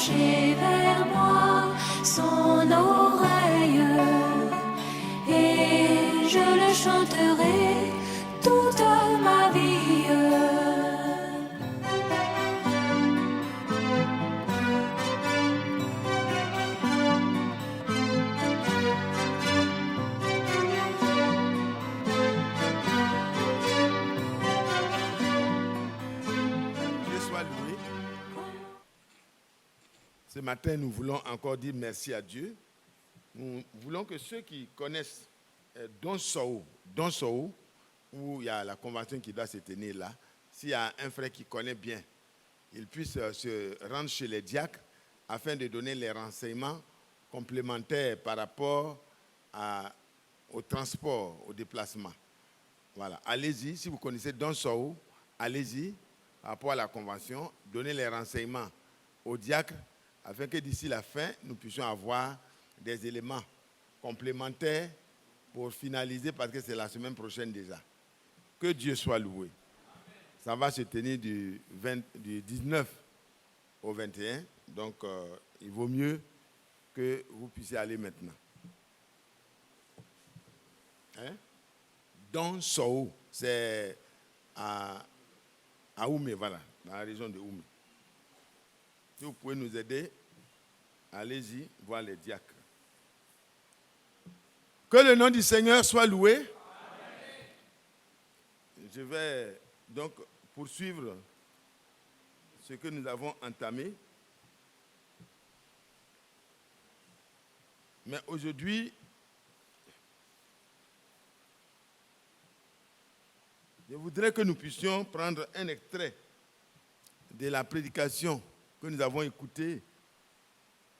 pencher vers moi son oreille, et je le chanterai toute ma vie. Ce matin, nous voulons encore dire merci à Dieu. Nous voulons que ceux qui connaissent Donsao, où il y a la convention qui doit se tenir là, s'il y a un frère qui connaît bien, il puisse se rendre chez les diacres afin de donner les renseignements complémentaires par rapport au transport, au déplacement. Voilà, allez-y, si vous connaissez Donsao, allez-y par rapport à la convention, donnez les renseignements aux diacres afin que d'ici la fin, nous puissions avoir des éléments complémentaires pour finaliser, parce que c'est la semaine prochaine déjà. Que Dieu soit loué. Ça va se tenir du 19 au 21, donc il vaut mieux que vous puissiez aller maintenant. Hein? Donsao, c'est à Oumé, voilà, dans la région de Oumé. Si vous pouvez nous aider, allez-y voir les diacres. Que le nom du Seigneur soit loué. Amen. Je vais donc poursuivre ce que nous avons entamé. Mais aujourd'hui, je voudrais que nous puissions prendre un extrait de la prédication que nous avons écouté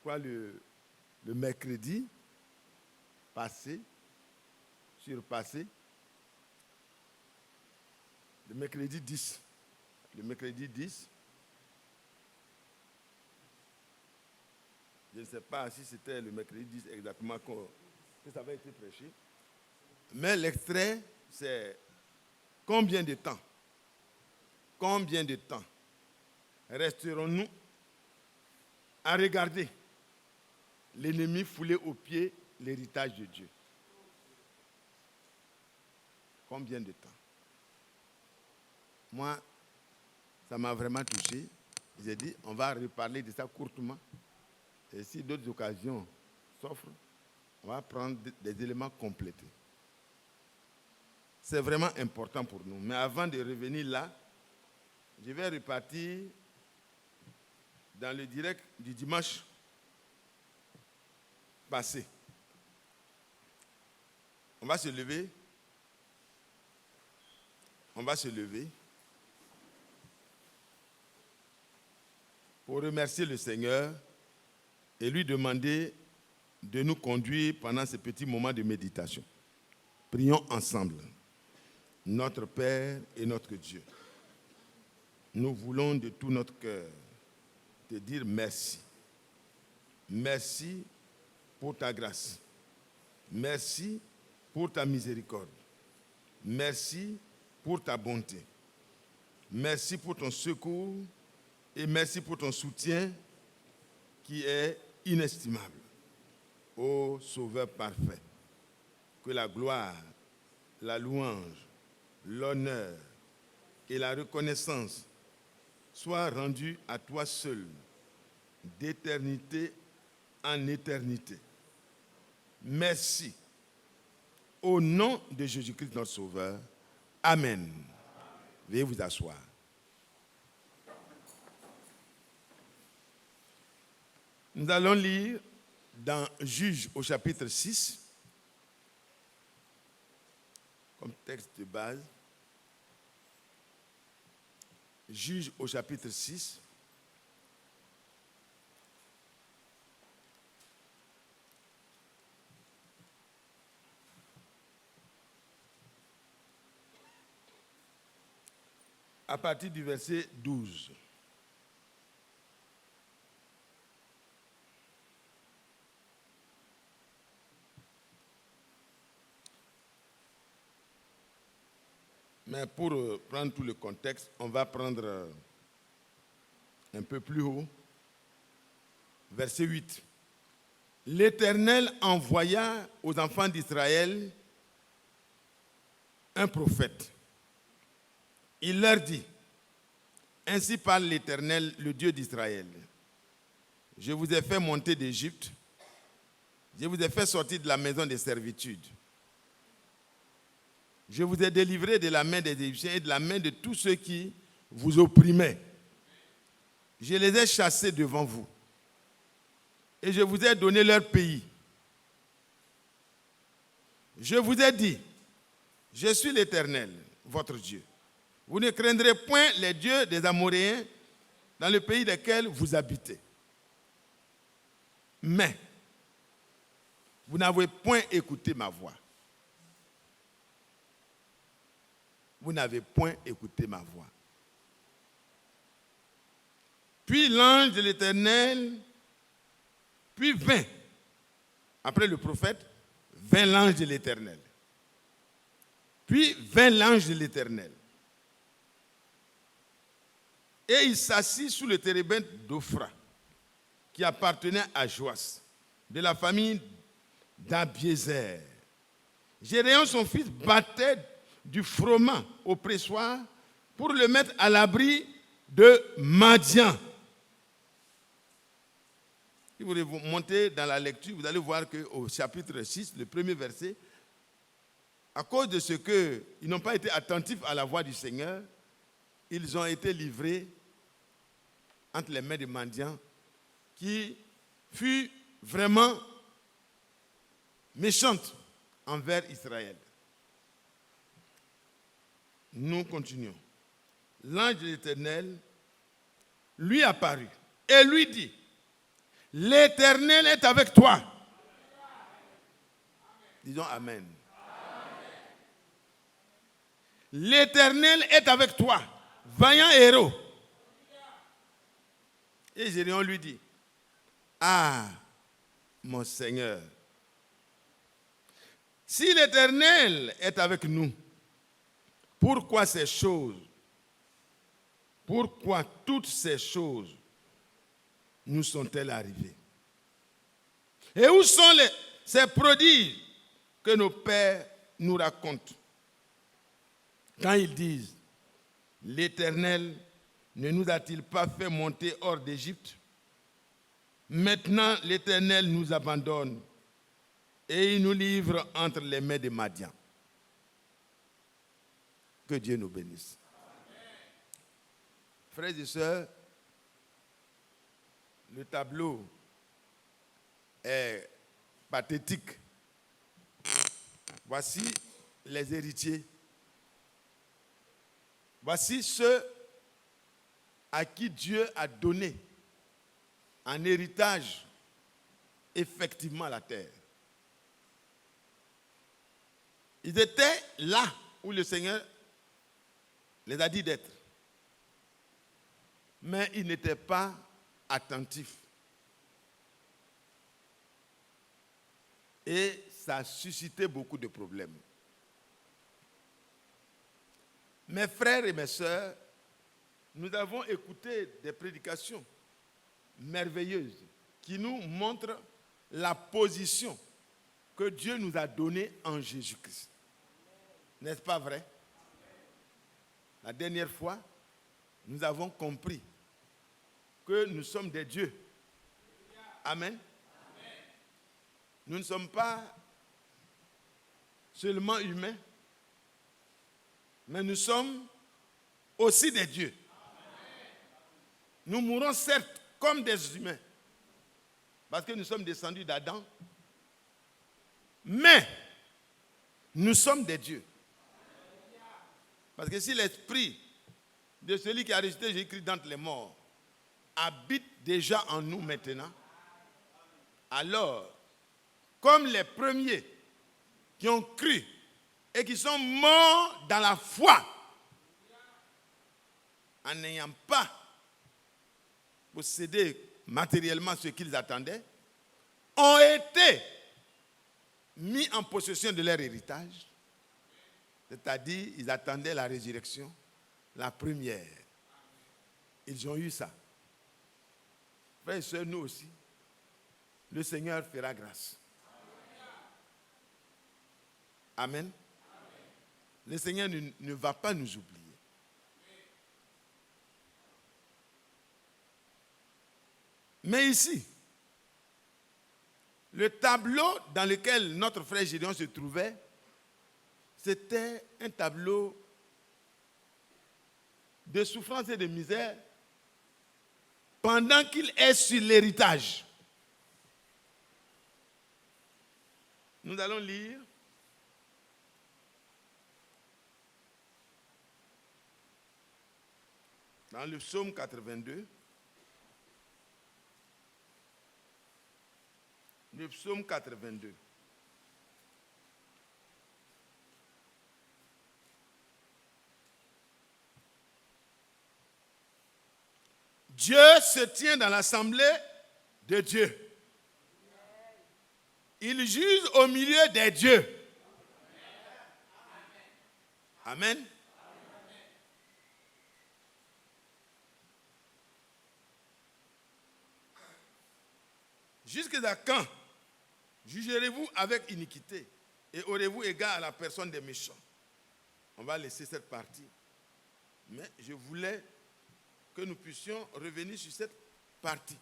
le mercredi passé, surpassé, le mercredi 10. Le mercredi 10. Je ne sais pas si c'était le mercredi 10 exactement que ça avait été prêché. Mais l'extrait, c'est combien de temps resterons-nous à regarder l'ennemi fouler aux pieds l'héritage de Dieu? Combien de temps? Moi, ça m'a vraiment touché. J'ai dit, on va reparler de ça courtement. Et si d'autres occasions s'offrent, on va prendre des éléments complétés. C'est vraiment important pour nous. Mais avant de revenir là, je vais repartir dans le direct du dimanche passé. On va se lever. Pour remercier le Seigneur et lui demander de nous conduire pendant ce petit moment de méditation. Prions ensemble. Notre Père et notre Dieu, nous voulons de tout notre cœur te dire merci. Merci pour ta grâce. Merci pour ta miséricorde. Merci pour ta bonté. Merci pour ton secours et merci pour ton soutien qui est inestimable. Ô Sauveur parfait, que la gloire, la louange, l'honneur et la reconnaissance soient rendues à toi seul, d'éternité en éternité. Merci. Au nom de Jésus-Christ, notre Sauveur. Amen. Veuillez vous asseoir. Nous allons lire dans Juges au chapitre 6, comme texte de base. Juges au chapitre 6. À partir du verset 12. Mais pour prendre tout le contexte, on va prendre un peu plus haut verset 8. L'Éternel envoya aux enfants d'Israël un prophète. Il leur dit, ainsi parle l'Éternel, le Dieu d'Israël. Je vous ai fait monter d'Égypte, je vous ai fait sortir de la maison des servitudes. Je vous ai délivré de la main des Égyptiens et de la main de tous ceux qui vous opprimaient. Je les ai chassés devant vous. Et je vous ai donné leur pays. Je vous ai dit, je suis l'Éternel, votre Dieu. Vous ne craindrez point les dieux des Amoréens dans le pays desquels vous habitez. Mais, vous n'avez point écouté ma voix. Vous n'avez point écouté ma voix. Puis l'ange de l'Éternel, puis vint, après le prophète, vint l'ange de l'Éternel. Puis vint l'ange de l'Éternel. Et il s'assit sous le térébinthe d'Ophra, qui appartenait à Joas, de la famille d'Abiézer. Gédéon, son fils, battait du froment au pressoir pour le mettre à l'abri de Madian. Si vous montez dans la lecture, vous allez voir qu'au chapitre 6, le premier verset, à cause de ce qu'ils n'ont pas été attentifs à la voix du Seigneur, ils ont été livrés entre les mains de Madian, qui fut vraiment méchante envers Israël. Nous continuons. L'ange de l'Éternel lui apparut et lui dit, l'Éternel est avec toi. Disons Amen. L'Éternel est avec toi, vaillant héros. Et Gédéon lui dit, ah, mon Seigneur, si l'Éternel est avec nous, pourquoi toutes ces choses nous sont-elles arrivées? Et où sont ces prodiges que nos pères nous racontent quand ils disent, l'Éternel ne nous a-t-il pas fait monter hors d'Égypte? Maintenant, l'Éternel nous abandonne et il nous livre entre les mains de Madian. Que Dieu nous bénisse. Frères et sœurs, le tableau est pathétique. Voici les héritiers. Voici ceux à qui Dieu a donné en héritage effectivement la terre. Ils étaient là où le Seigneur les a dit d'être. Mais ils n'étaient pas attentifs. Et ça a suscité beaucoup de problèmes. Mes frères et mes sœurs, nous avons écouté des prédications merveilleuses qui nous montrent la position que Dieu nous a donnée en Jésus-Christ. N'est-ce pas vrai? La dernière fois, nous avons compris que nous sommes des dieux. Amen. Nous ne sommes pas seulement humains, mais nous sommes aussi des dieux. Nous mourrons certes comme des humains, parce que nous sommes descendus d'Adam, mais nous sommes des dieux. Parce que si l'esprit de celui qui a ressuscité Jésus-Christ d'entre les morts habite déjà en nous maintenant, alors, comme les premiers qui ont cru et qui sont morts dans la foi, en n'ayant pas possédé matériellement ce qu'ils attendaient, ont été mis en possession de leur héritage. C'est-à-dire, ils attendaient la résurrection, la première. Ils ont eu ça. Frères et sœurs, nous aussi, le Seigneur fera grâce. Amen. Le Seigneur ne va pas nous oublier. Mais ici, le tableau dans lequel notre frère Gédéon se trouvait, c'était un tableau de souffrance et de misère pendant qu'il est sur l'héritage. Nous allons lire dans le psaume 82. Le psaume 82. Dieu se tient dans l'assemblée de Dieu. Il juge au milieu des dieux. Amen. Jusqu'à quand jugerez-vous avec iniquité et aurez-vous égard à la personne des méchants? On va laisser cette partie. Mais je voulais que nous puissions revenir sur cette partie.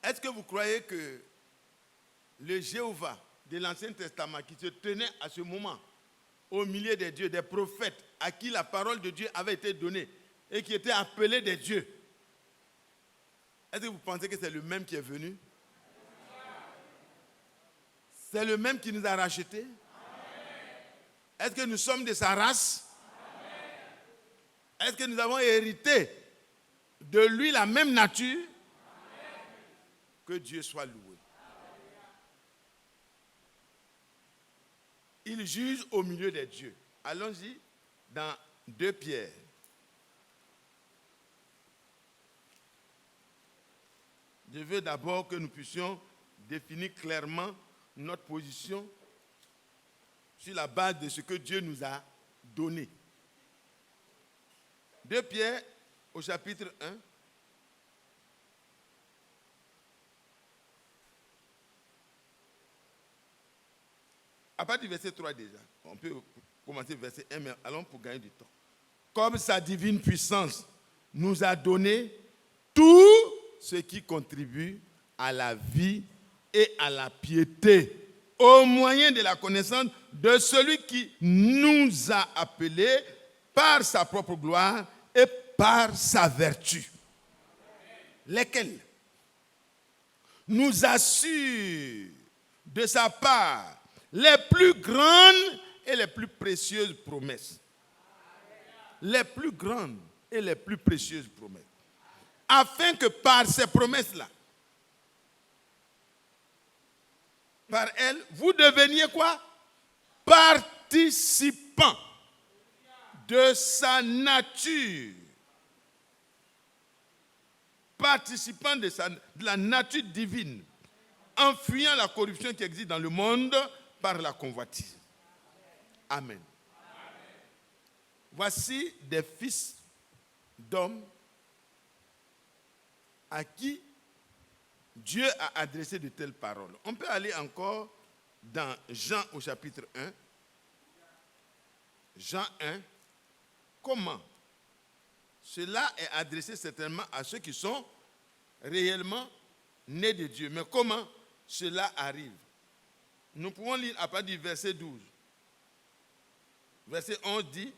Est-ce que vous croyez que le Jéhovah de l'Ancien Testament qui se tenait à ce moment au milieu des dieux, des prophètes à qui la parole de Dieu avait été donnée et qui étaient appelés des dieux, est-ce que vous pensez que c'est le même qui est venu? C'est le même qui nous a rachetés? Est-ce que nous sommes de sa race? Est-ce que nous avons hérité de lui la même nature? Que Dieu soit loué. Il juge au milieu des dieux. Allons-y dans 2 Pierre. Je veux d'abord que nous puissions définir clairement notre position sur la base de ce que Dieu nous a donné. 2 Pierre au chapitre 1. À partir du verset 3 déjà. On peut commencer verset 1, mais allons pour gagner du temps. Comme sa divine puissance nous a donné tout ce qui contribue à la vie et à la piété, au moyen de la connaissance de celui qui nous a appelés par sa propre gloire et par sa vertu. Lesquels nous assurent de sa part les plus grandes et les plus précieuses promesses. Les plus grandes et les plus précieuses promesses. Afin que par ces promesses-là, par elles, vous deveniez quoi? Participants de sa nature. Participants de la nature divine, en fuyant la corruption qui existe dans le monde par la convoitise. Amen. Voici des fils d'hommes à qui Dieu a adressé de telles paroles. On peut aller encore dans Jean au chapitre 1. Jean 1. Comment? Cela est adressé certainement à ceux qui sont réellement nés de Dieu. Mais comment cela arrive? Nous pouvons lire à partir du verset 12. Verset 11 dit: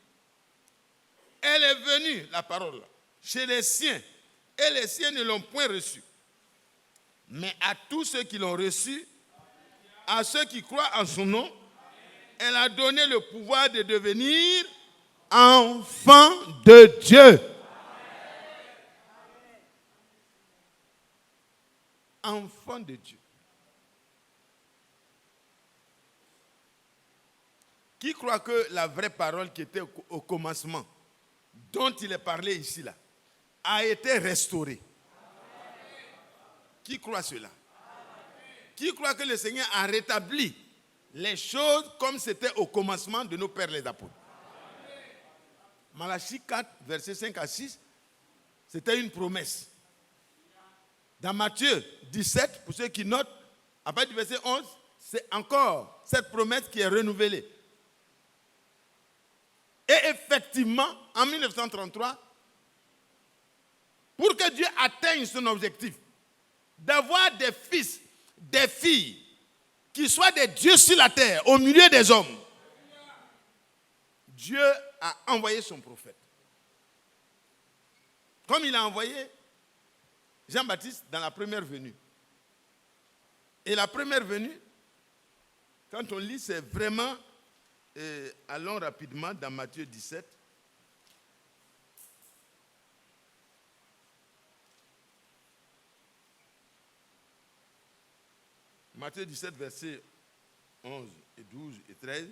elle est venue, la parole, chez les siens, et les siens ne l'ont point reçue. Mais à tous ceux qui l'ont reçue, à ceux qui croient en son nom, elle a donné le pouvoir de devenir enfants de Dieu. Enfants de Dieu. Qui croit que la vraie parole qui était au commencement, dont il est parlé ici, là, a été restaurée? Qui croit cela? Qui croit que le Seigneur a rétabli les choses comme c'était au commencement de nos pères les apôtres? Malachie 4, versets 5 à 6, c'était une promesse. Dans Matthieu 17, pour ceux qui notent, à partir du verset 11, c'est encore cette promesse qui est renouvelée. Et effectivement, en 1933, pour que Dieu atteigne son objectif, d'avoir des fils, des filles, qui soient des dieux sur la terre, au milieu des hommes, Dieu a envoyé son prophète. Comme il a envoyé Jean-Baptiste dans la première venue. Et la première venue, quand on lit, c'est vraiment, allons rapidement dans Matthieu 17. Matthieu 17, versets 11 et 12 et 13.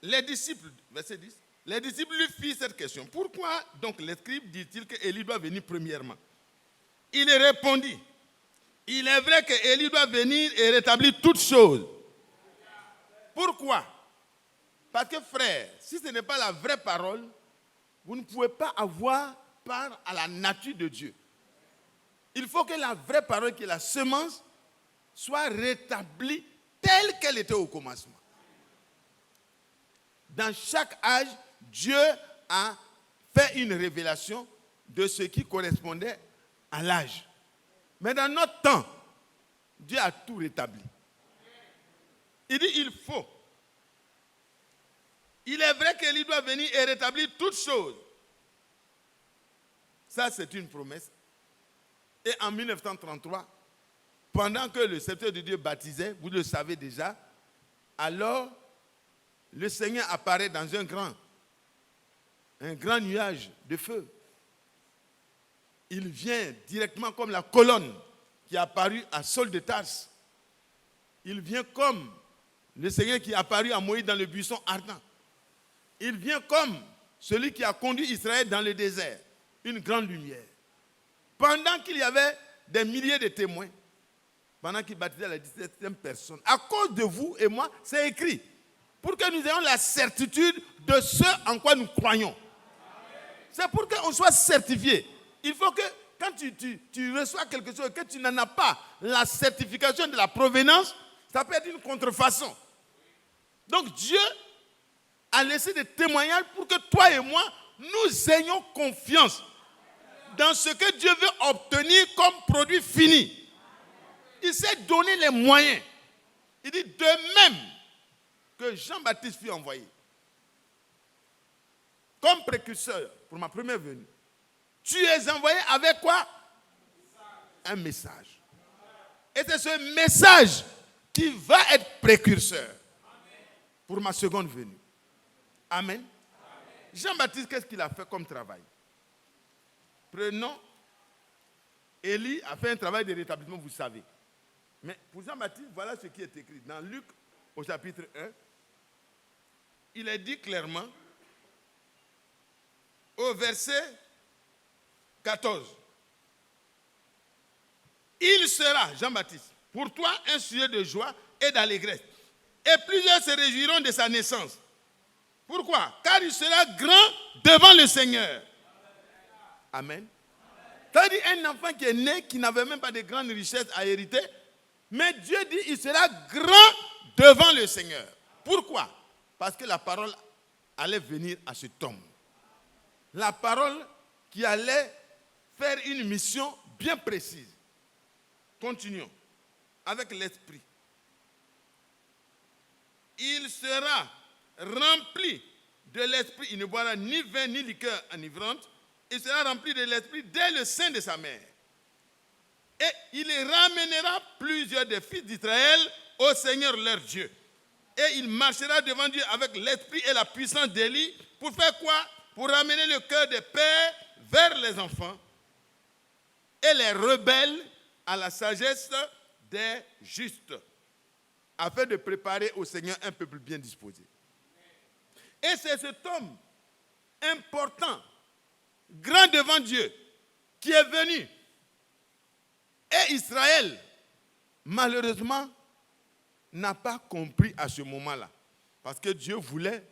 Les disciples, verset 10, les disciples lui firent cette question. Pourquoi donc les scribes disent-ils qu'Élie doit venir premièrement? Il répondit, il est vrai qu'Élie doit venir et rétablir toutes choses. Pourquoi? Parce que frère, si ce n'est pas la vraie parole, vous ne pouvez pas avoir part à la nature de Dieu. Il faut que la vraie parole, qui est la semence, soit rétablie telle qu'elle était au commencement. Dans chaque âge, Dieu a fait une révélation de ce qui correspondait à l'âge. Mais dans notre temps, Dieu a tout rétabli. Il dit il faut. Il est vrai qu'Élie doit venir et rétablir toutes choses. Ça, c'est une promesse. Et en 1933, pendant que le serviteur de Dieu baptisait, vous le savez déjà, alors le Seigneur apparaît dans un grand nuage de feu. Il vient directement comme la colonne qui est apparue à Saul de Tarse. Il vient comme le Seigneur qui est apparu à Moïse dans le buisson ardent. Il vient comme celui qui a conduit Israël dans le désert, une grande lumière. Pendant qu'il y avait des milliers de témoins, pendant qu'il baptisait la 17e personne, à cause de vous et moi, c'est écrit, pour que nous ayons la certitude de ce en quoi nous croyons. C'est pour qu'on soit certifié. Il faut que quand tu reçois quelque chose, que tu n'en as pas la certification de la provenance, ça peut être une contrefaçon. Donc Dieu a laissé des témoignages pour que toi et moi, nous ayons confiance dans ce que Dieu veut obtenir comme produit fini. Il s'est donné les moyens. Il dit de même que Jean-Baptiste fut envoyé comme précurseur pour ma première venue. Tu es envoyé avec quoi? Un message. Et c'est ce message qui va être précurseur pour ma seconde venue. Amen. Jean-Baptiste, qu'est-ce qu'il a fait comme travail? Prenons, Élie a fait un travail de rétablissement, vous savez. Mais pour Jean-Baptiste, voilà ce qui est écrit. Dans Luc, au chapitre 1, il est dit clairement, au verset 14, il sera, Jean-Baptiste, pour toi un sujet de joie et d'allégresse. Et plusieurs se réjouiront de sa naissance. Pourquoi? Car il sera grand devant le Seigneur. Amen. C'est-à-dire un enfant qui est né, qui n'avait même pas de grandes richesses à hériter, mais Dieu dit il sera grand devant le Seigneur. Pourquoi? Parce que la parole allait venir à cet homme. La parole qui allait faire une mission bien précise. Continuons avec l'esprit. Il sera rempli de l'esprit. Il ne boira ni vin ni liqueur enivrante. Il sera rempli de l'esprit dès le sein de sa mère. Et il ramènera plusieurs des fils d'Israël au Seigneur leur Dieu. Et il marchera devant Dieu avec l'esprit et la puissance d'Élie. Pour faire quoi? Pour ramener le cœur des pères vers les enfants et les rebelles à la sagesse des justes, afin de préparer au Seigneur un peuple bien disposé. Et c'est cet homme important, grand devant Dieu, qui est venu. Et Israël, malheureusement, n'a pas compris à ce moment-là. Parce que Dieu voulait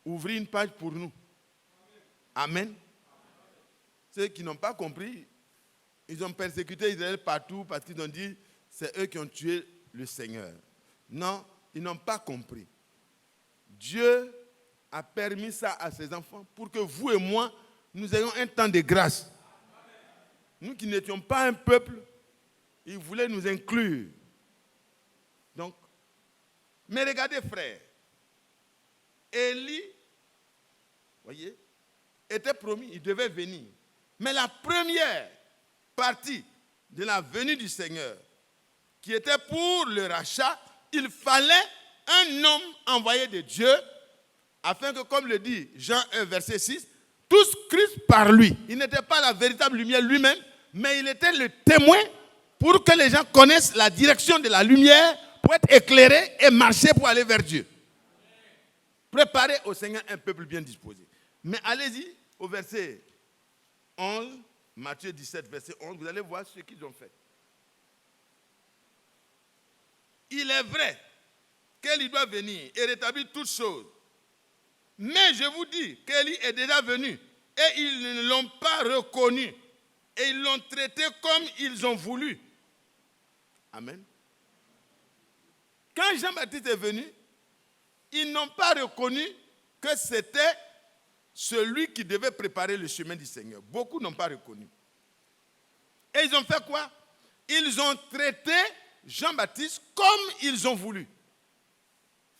ouvrir une page pour nous. Amen. Ceux qui n'ont pas compris, ils ont persécuté Israël partout parce qu'ils ont dit c'est eux qui ont tué le Seigneur. Non, ils n'ont pas compris. Dieu a permis ça à ses enfants pour que vous et moi, nous ayons un temps de grâce. Nous qui n'étions pas un peuple, il voulait nous inclure. Donc, mais regardez frère, Élie, voyez, était promis, il devait venir. Mais la première partie de la venue du Seigneur, qui était pour le rachat, il fallait un homme envoyé de Dieu, afin que, comme le dit Jean 1, verset 6, tous crissent par lui. Il n'était pas la véritable lumière lui-même, mais il était le témoin pour que les gens connaissent la direction de la lumière, pour être éclairés et marcher pour aller vers Dieu. Préparez au Seigneur un peuple bien disposé. Mais allez-y au verset 11, Matthieu 17, verset 11, vous allez voir ce qu'ils ont fait. Il est vrai qu'Élie doit venir et rétablir toutes choses. Mais je vous dis qu'Élie est déjà venu et ils ne l'ont pas reconnu. Et ils l'ont traité comme ils ont voulu. Amen. Quand Jean-Baptiste est venu, ils n'ont pas reconnu que c'était celui qui devait préparer le chemin du Seigneur. Beaucoup n'ont pas reconnu. Et ils ont fait quoi? Ils ont traité Jean-Baptiste comme ils ont voulu.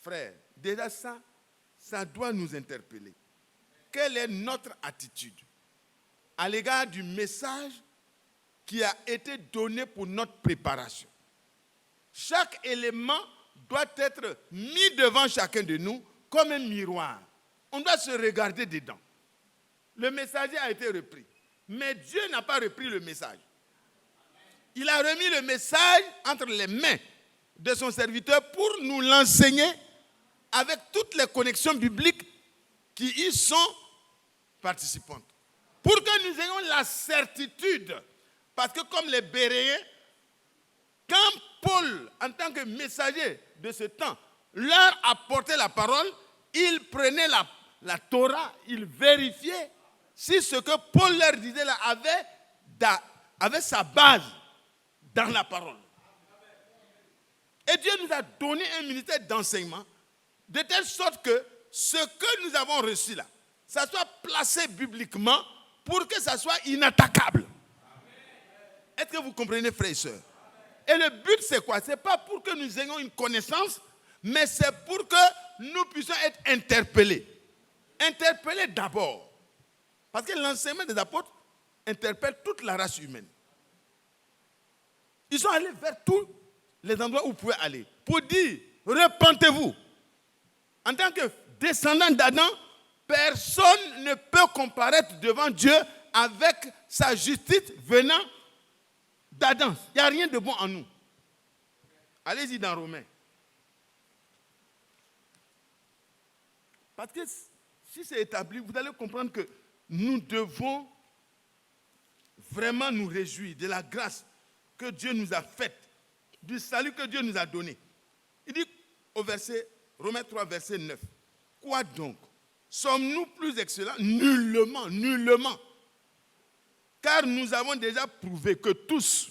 Frère, déjà ça doit nous interpeller. Quelle est notre attitude à l'égard du message qui a été donné pour notre préparation? Chaque élément doit être mis devant chacun de nous comme un miroir. On doit se regarder dedans. Le messager a été repris. Mais Dieu n'a pas repris le message. Il a remis le message entre les mains de son serviteur pour nous l'enseigner avec toutes les connexions bibliques qui y sont participantes. Pour que nous ayons la certitude, parce que comme les Béréens, quand Paul, en tant que messager de ce temps, leur apportait la parole, il prenait la Torah, il vérifiait si ce que Paul leur disait là avait sa base dans la parole. Et Dieu nous a donné un ministère d'enseignement de telle sorte que ce que nous avons reçu là, ça soit placé bibliquement pour que ça soit inattaquable. Est-ce que vous comprenez, frères et sœurs? Et le but, c'est quoi? Ce n'est pas pour que nous ayons une connaissance, mais c'est pour que nous puissions être interpellés. Interpellés d'abord. Parce que l'enseignement des apôtres interpelle toute la race humaine. Ils sont allés vers tous les endroits où vous pouvez aller pour dire, repentez-vous. En tant que descendant d'Adam, personne ne peut comparaître devant Dieu avec sa justice venant d'Adam. Il n'y a rien de bon en nous. Allez-y dans Romains. Parce que si c'est établi, vous allez comprendre que nous devons vraiment nous réjouir de la grâce que Dieu nous a faite, du salut que Dieu nous a donné. Il dit au verset, Romains 3, verset 9, quoi donc? Sommes-nous plus excellents? Nullement, nullement. Car nous avons déjà prouvé que tous,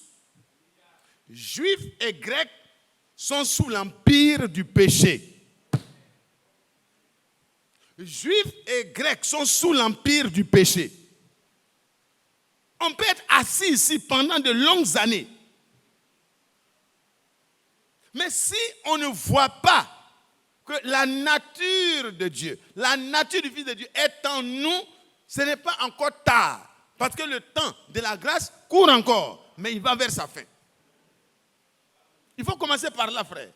juifs et grecs, sont sous l'empire du péché. Juifs et grecs sont sous l'empire du péché. On peut être assis ici pendant de longues années. Mais si on ne voit pas que la nature de Dieu, la nature du Fils de Dieu est en nous, ce n'est pas encore tard. Parce que le temps de la grâce court encore, mais il va vers sa fin. Il faut commencer par là, frère.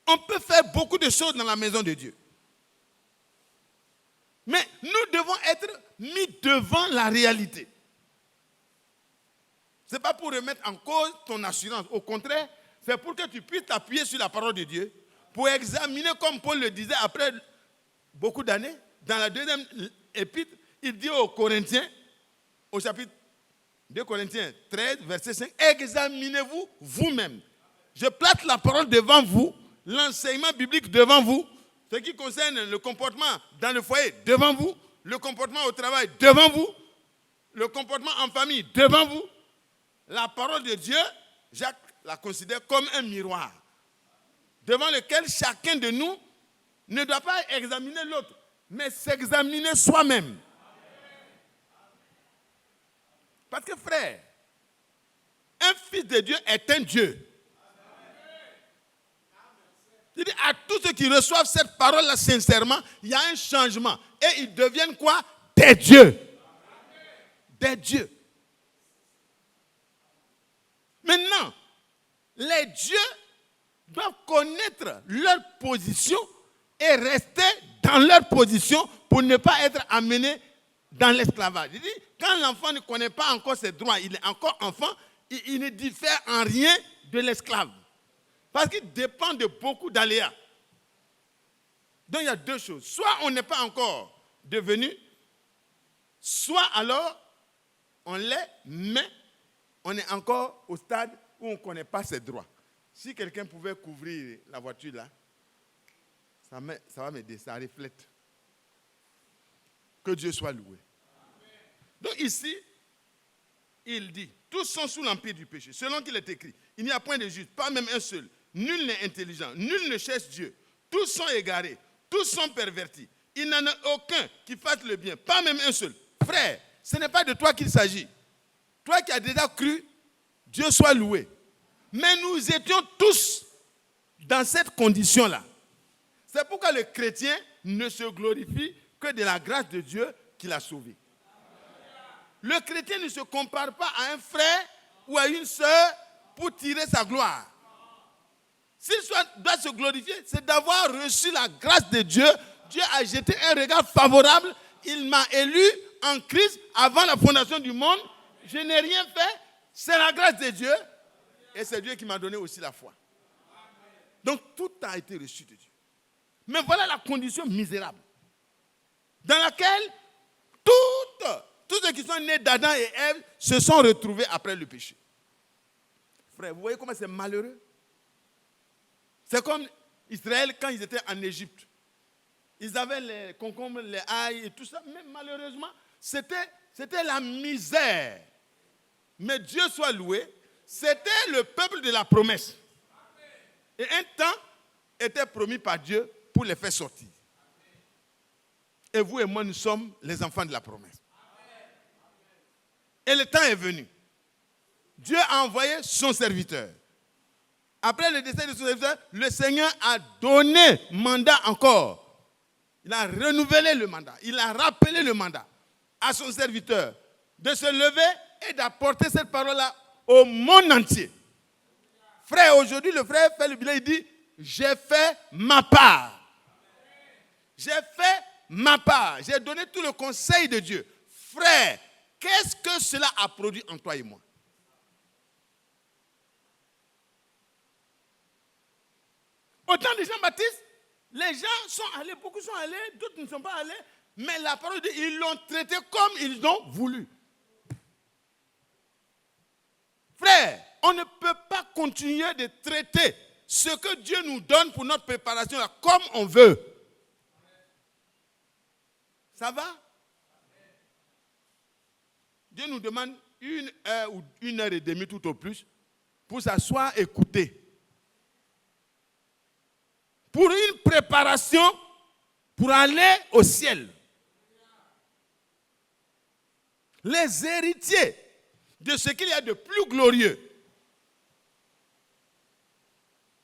On peut faire beaucoup de choses dans la maison de Dieu. Mais nous devons être mis devant la réalité. Ce n'est pas pour remettre en cause ton assurance. Au contraire, c'est pour que tu puisses t'appuyer sur la parole de Dieu, pour examiner, comme Paul le disait après beaucoup d'années, dans la deuxième épître, il dit aux Corinthiens, au chapitre 2 Corinthiens 13, verset 5, examinez-vous vous-même. Je place la parole devant vous l'enseignement biblique devant vous, ce qui concerne le comportement dans le foyer devant vous, le comportement au travail devant vous, le comportement en famille devant vous. La parole de Dieu, Jacques la considère comme un miroir devant lequel chacun de nous ne doit pas examiner l'autre, mais s'examiner soi-même. Parce que frère, un fils de Dieu est un Dieu. Il dit à tous ceux qui reçoivent cette parole-là sincèrement, il y a un changement. Et ils deviennent quoi? Des dieux. Des dieux. Maintenant, les dieux doivent connaître leur position et rester dans leur position pour ne pas être amenés dans l'esclavage. Il dit, quand l'enfant ne connaît pas encore ses droits, il est encore enfant, il ne diffère en rien de l'esclave. Parce qu'il dépend de beaucoup d'aléas. Donc il y a deux choses. Soit on n'est pas encore devenu, soit alors on l'est, mais on est encore au stade où on ne connaît pas ses droits. Si quelqu'un pouvait couvrir la voiture là, ça va m'aider, ça reflète. Que Dieu soit loué. Donc ici, il dit, tous sont sous l'empire du péché. Selon qu'il est écrit, il n'y a point de juste, pas même un seul. Nul n'est intelligent, nul ne cherche Dieu. Tous sont égarés, tous sont pervertis. Il n'en a aucun qui fasse le bien, pas même un seul. Frère, ce n'est pas de toi qu'il s'agit. Toi qui as déjà cru, Dieu soit loué. Mais nous étions tous dans cette condition-là. C'est pourquoi le chrétien ne se glorifie que de la grâce de Dieu qui l'a sauvé. Le chrétien ne se compare pas à un frère ou à une sœur pour tirer sa gloire. S'il doit se glorifier, c'est d'avoir reçu la grâce de Dieu. Dieu a jeté un regard favorable. Il m'a élu en Christ avant la fondation du monde. Je n'ai rien fait. C'est la grâce de Dieu. Et c'est Dieu qui m'a donné aussi la foi. Donc tout a été reçu de Dieu. Mais voilà la condition misérable dans laquelle tous ceux qui sont nés d'Adam et Ève se sont retrouvés après le péché. Frère, vous voyez comment c'est malheureux? C'est comme Israël quand ils étaient en Égypte. Ils avaient les concombres, les ail et tout ça, mais malheureusement, c'était la misère. Mais Dieu soit loué, c'était le peuple de la promesse. Et un temps était promis par Dieu pour les faire sortir. Et vous et moi, nous sommes les enfants de la promesse. Et le temps est venu. Dieu a envoyé son serviteur. Après le décès de son serviteur, le Seigneur a donné mandat encore. Il a renouvelé le mandat. Il a rappelé le mandat à son serviteur de se lever et d'apporter cette parole-là au monde entier. Frère, aujourd'hui, le frère fait le bilan, il dit, j'ai fait ma part. J'ai fait ma part. J'ai donné tout le conseil de Dieu. Frère, qu'est-ce que cela a produit en toi et moi? Au temps de Jean-Baptiste, les gens sont allés, beaucoup sont allés, d'autres ne sont pas allés, mais la parole de Dieu, ils l'ont traité comme ils ont voulu. Frère, on ne peut pas continuer de traiter ce que Dieu nous donne pour notre préparation là, comme on veut. Ça va? Dieu nous demande 1 heure ou 1 heure et demie tout au plus pour s'asseoir et écouter. Pour une préparation pour aller au ciel. Les héritiers de ce qu'il y a de plus glorieux.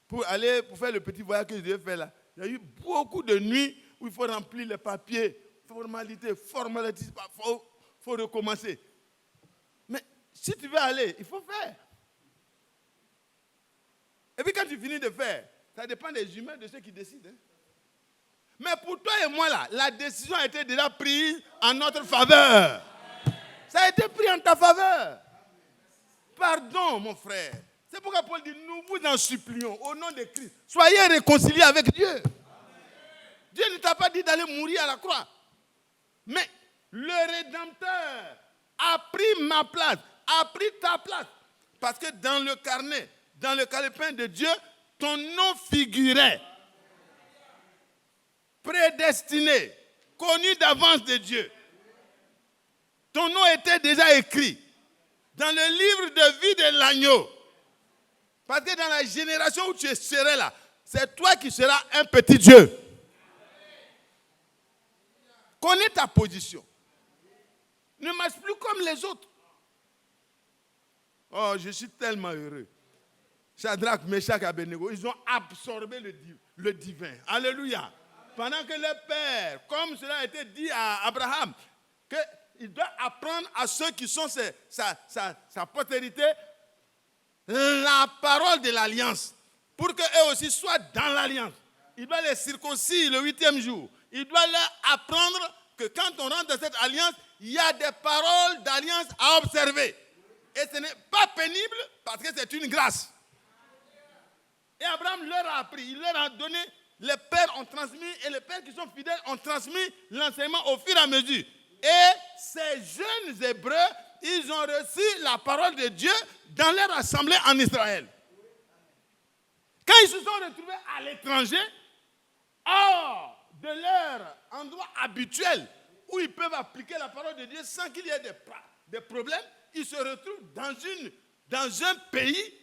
Pour faire le petit voyage que je devais faire là, il y a eu beaucoup de nuits où il faut remplir les papiers, formalité, il faut recommencer. Mais si tu veux aller, il faut faire. Et puis quand tu finis de faire, ça dépend des humains, de ceux qui décident. Hein. Mais pour toi et moi là, la décision a été déjà prise en notre faveur. Ça a été pris en ta faveur. Pardon, mon frère. C'est pourquoi Paul dit, nous vous en supplions, au nom de Christ, soyez réconciliés avec Dieu. Dieu ne t'a pas dit d'aller mourir à la croix. Mais le Rédempteur a pris ma place, a pris ta place. Parce que dans le carnet, dans le calepin de Dieu, ton nom figurait, prédestiné, connu d'avance de Dieu. Ton nom était déjà écrit dans le livre de vie de l'agneau. Parce que dans la génération où tu serais là, c'est toi qui seras un petit Dieu. Connais ta position. Ne marche plus comme les autres. Oh, je suis tellement heureux. Shadrach, Meshach et Abednego, ils ont absorbé le divin. Alléluia. Pendant que le Père, comme cela a été dit à Abraham, qu'il doit apprendre à ceux qui sont sa postérité la parole de l'alliance, pour qu'eux aussi soient dans l'alliance. Il doit les circoncire le 8e jour. Il doit leur apprendre que quand on rentre dans cette alliance, il y a des paroles d'alliance à observer. Et ce n'est pas pénible parce que c'est une grâce. Et Abraham leur a appris, il leur a donné, les pères ont transmis, et les pères qui sont fidèles ont transmis l'enseignement au fur et à mesure. Et ces jeunes Hébreux, ils ont reçu la parole de Dieu dans leur assemblée en Israël. Quand ils se sont retrouvés à l'étranger, hors de leur endroit habituel, où ils peuvent appliquer la parole de Dieu sans qu'il y ait des problèmes, ils se retrouvent dans un pays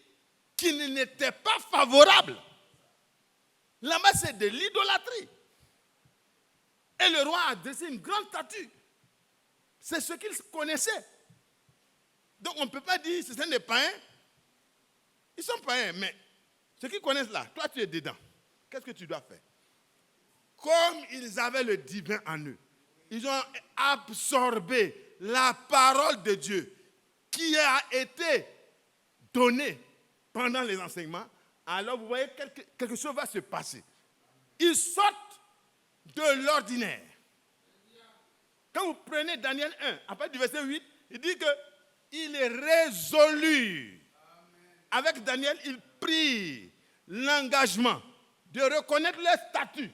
qui n'était pas favorable. Là-bas, c'est de l'idolâtrie. Et le roi a dressé une grande statue. C'est ce qu'ils connaissaient. Donc, on ne peut pas dire que ce sont des païens. Ils sont païens, mais ceux qui connaissent là, toi, tu es dedans. Qu'est-ce que tu dois faire? Comme ils avaient le divin en eux, ils ont absorbé la parole de Dieu qui a été donnée pendant les enseignements. Alors, vous voyez, quelque chose va se passer. Ils sortent de l'ordinaire. Quand vous prenez Daniel 1, à partir du verset 8, il dit qu'il est résolu. Avec Daniel, il prit l'engagement de reconnaître leur statut.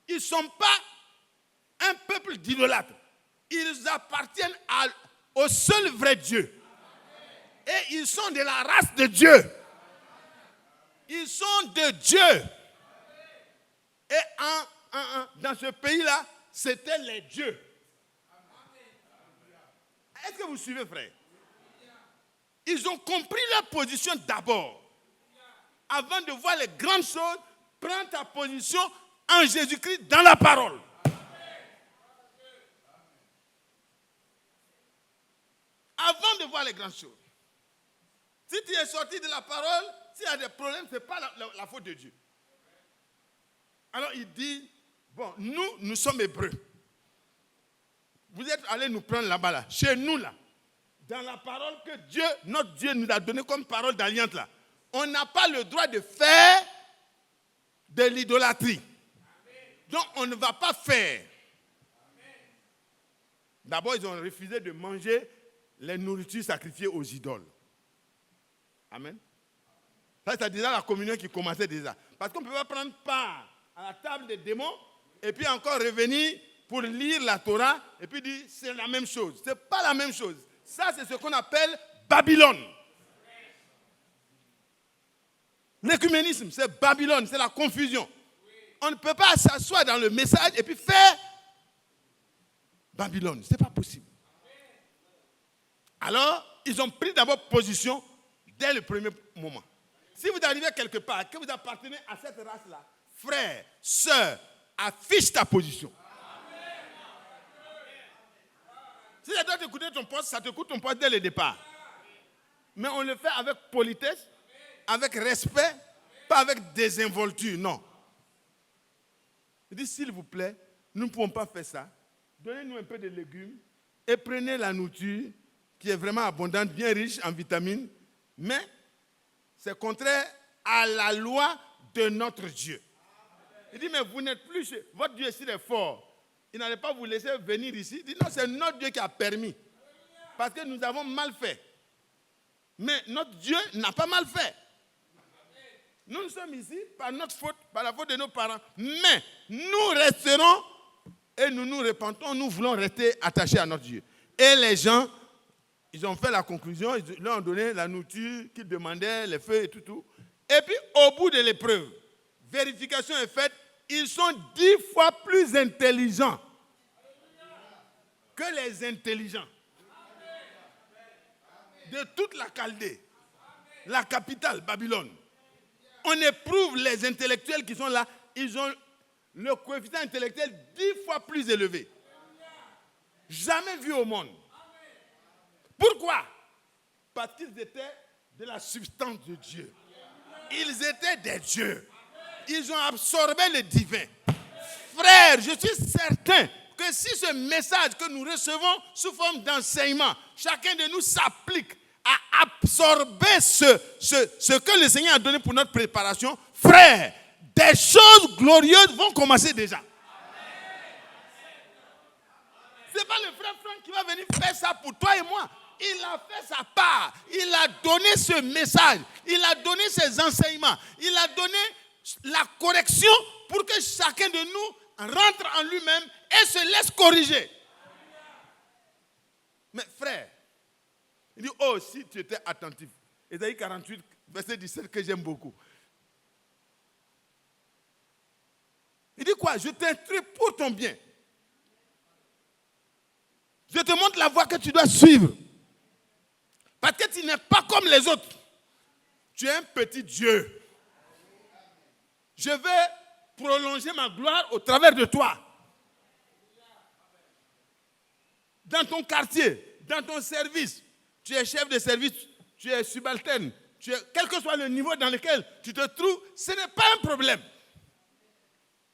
Ils ne sont pas un peuple d'idolâtres. Ils appartiennent au seul vrai Dieu. Et ils sont de la race de Dieu. Ils sont de Dieu. Et dans ce pays-là, c'était les dieux. Est-ce que vous suivez, frère? Ils ont compris leur position d'abord. Avant de voir les grandes choses, prends ta position en Jésus-Christ dans la parole. Avant de voir les grandes choses. Si tu es sorti de la parole, s'il y a des problèmes, ce n'est pas la faute de Dieu. Alors il dit, bon, nous sommes hébreux. Vous êtes allés nous prendre là-bas, là, chez nous, là, dans la parole que Dieu, notre Dieu nous a donnée comme parole d'alliance, là. On n'a pas le droit de faire de l'idolâtrie. Donc on ne va pas faire. D'abord, ils ont refusé de manger les nourritures sacrifiées aux idoles. Amen. Ça, c'est déjà la communion qui commençait déjà. Parce qu'on ne peut pas prendre part à la table des démons et puis encore revenir pour lire la Torah et puis dire c'est la même chose. Ce n'est pas la même chose. Ça, c'est ce qu'on appelle Babylone. L'écuménisme, c'est Babylone, c'est la confusion. On ne peut pas s'asseoir dans le message et puis faire Babylone. Ce n'est pas possible. Alors, ils ont pris d'abord position dès le premier moment. Si vous arrivez quelque part, que vous appartenez à cette race-là, frère, sœur, affiche ta position. Si ça doit t'écouter ton poste, ça t'écoute ton poste dès le départ. Mais on le fait avec politesse, avec respect, pas avec désinvolture, non. Il dit, s'il vous plaît, nous ne pouvons pas faire ça. Donnez-nous un peu de légumes et prenez la nourriture qui est vraiment abondante, bien riche en vitamines, mais c'est contraire à la loi de notre Dieu. Il dit, mais vous n'êtes plus chez... Votre Dieu ici est fort. Il n'allait pas vous laisser venir ici. Il dit, non, c'est notre Dieu qui a permis. Parce que nous avons mal fait. Mais notre Dieu n'a pas mal fait. Nous sommes ici par notre faute, par la faute de nos parents. Mais nous resterons et nous nous repentons. Nous voulons rester attachés à notre Dieu. Et les gens, ils ont fait la conclusion. Ils leur ont donné la nourriture qu'ils demandaient, les feux et tout. Et puis, au bout de l'épreuve, vérification est faite, ils sont 10 fois plus intelligents que les intelligents de toute la Chaldée, la capitale, Babylone. On éprouve les intellectuels qui sont là, ils ont le coefficient intellectuel 10 fois plus élevé. Jamais vu au monde. Pourquoi? Parce qu'ils étaient de la substance de Dieu. Ils étaient des dieux. Ils ont absorbé le divin. Frères, je suis certain que si ce message que nous recevons sous forme d'enseignement, chacun de nous s'applique à absorber ce que le Seigneur a donné pour notre préparation, frères, des choses glorieuses vont commencer déjà. Ce n'est pas le frère Franck qui va venir faire ça pour toi et moi. Il a fait sa part. Il a donné ce message. Il a donné ses enseignements. Il a donné la correction pour que chacun de nous rentre en lui-même et se laisse corriger. Mais frère, il dit, oh, si tu étais attentif. Ésaïe 48, verset 17, que j'aime beaucoup. Il dit quoi? Je t'instruis pour ton bien. Je te montre la voie que tu dois suivre. Parce que tu n'es pas comme les autres. Tu es un petit Dieu. Je vais prolonger ma gloire au travers de toi. Dans ton quartier, dans ton service, tu es chef de service, tu es subalterne, quel que soit le niveau dans lequel tu te trouves, ce n'est pas un problème.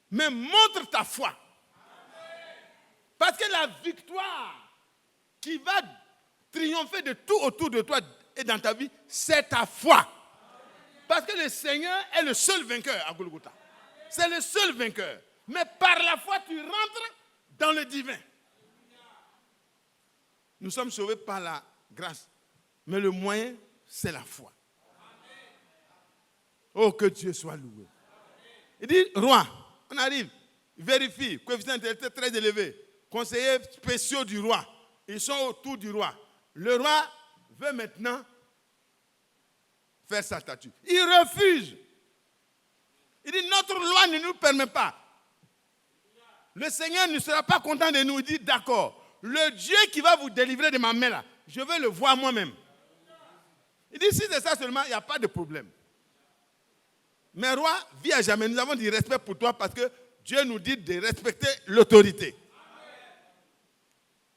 Mais montre ta foi. Parce que la victoire qui va triompher de tout autour de toi et dans ta vie, c'est ta foi. Parce que le Seigneur est le seul vainqueur à Golgotha. C'est le seul vainqueur. Mais par la foi, tu rentres dans le divin. Nous sommes sauvés par la grâce. Mais le moyen, c'est la foi. Oh, que Dieu soit loué. Il dit, roi, on arrive, vérifie, coefficient intellectuel très élevé, conseillers spéciaux du roi, ils sont autour du roi. Le roi veut maintenant faire sa statue. Il refuse. Il dit, notre loi ne nous permet pas. Le Seigneur ne sera pas content de nous. Il dit, d'accord, le Dieu qui va vous délivrer de ma main là, je veux le voir moi-même. Il dit, si c'est ça seulement, il n'y a pas de problème. Mais roi, vis à jamais. Nous avons du respect pour toi parce que Dieu nous dit de respecter l'autorité.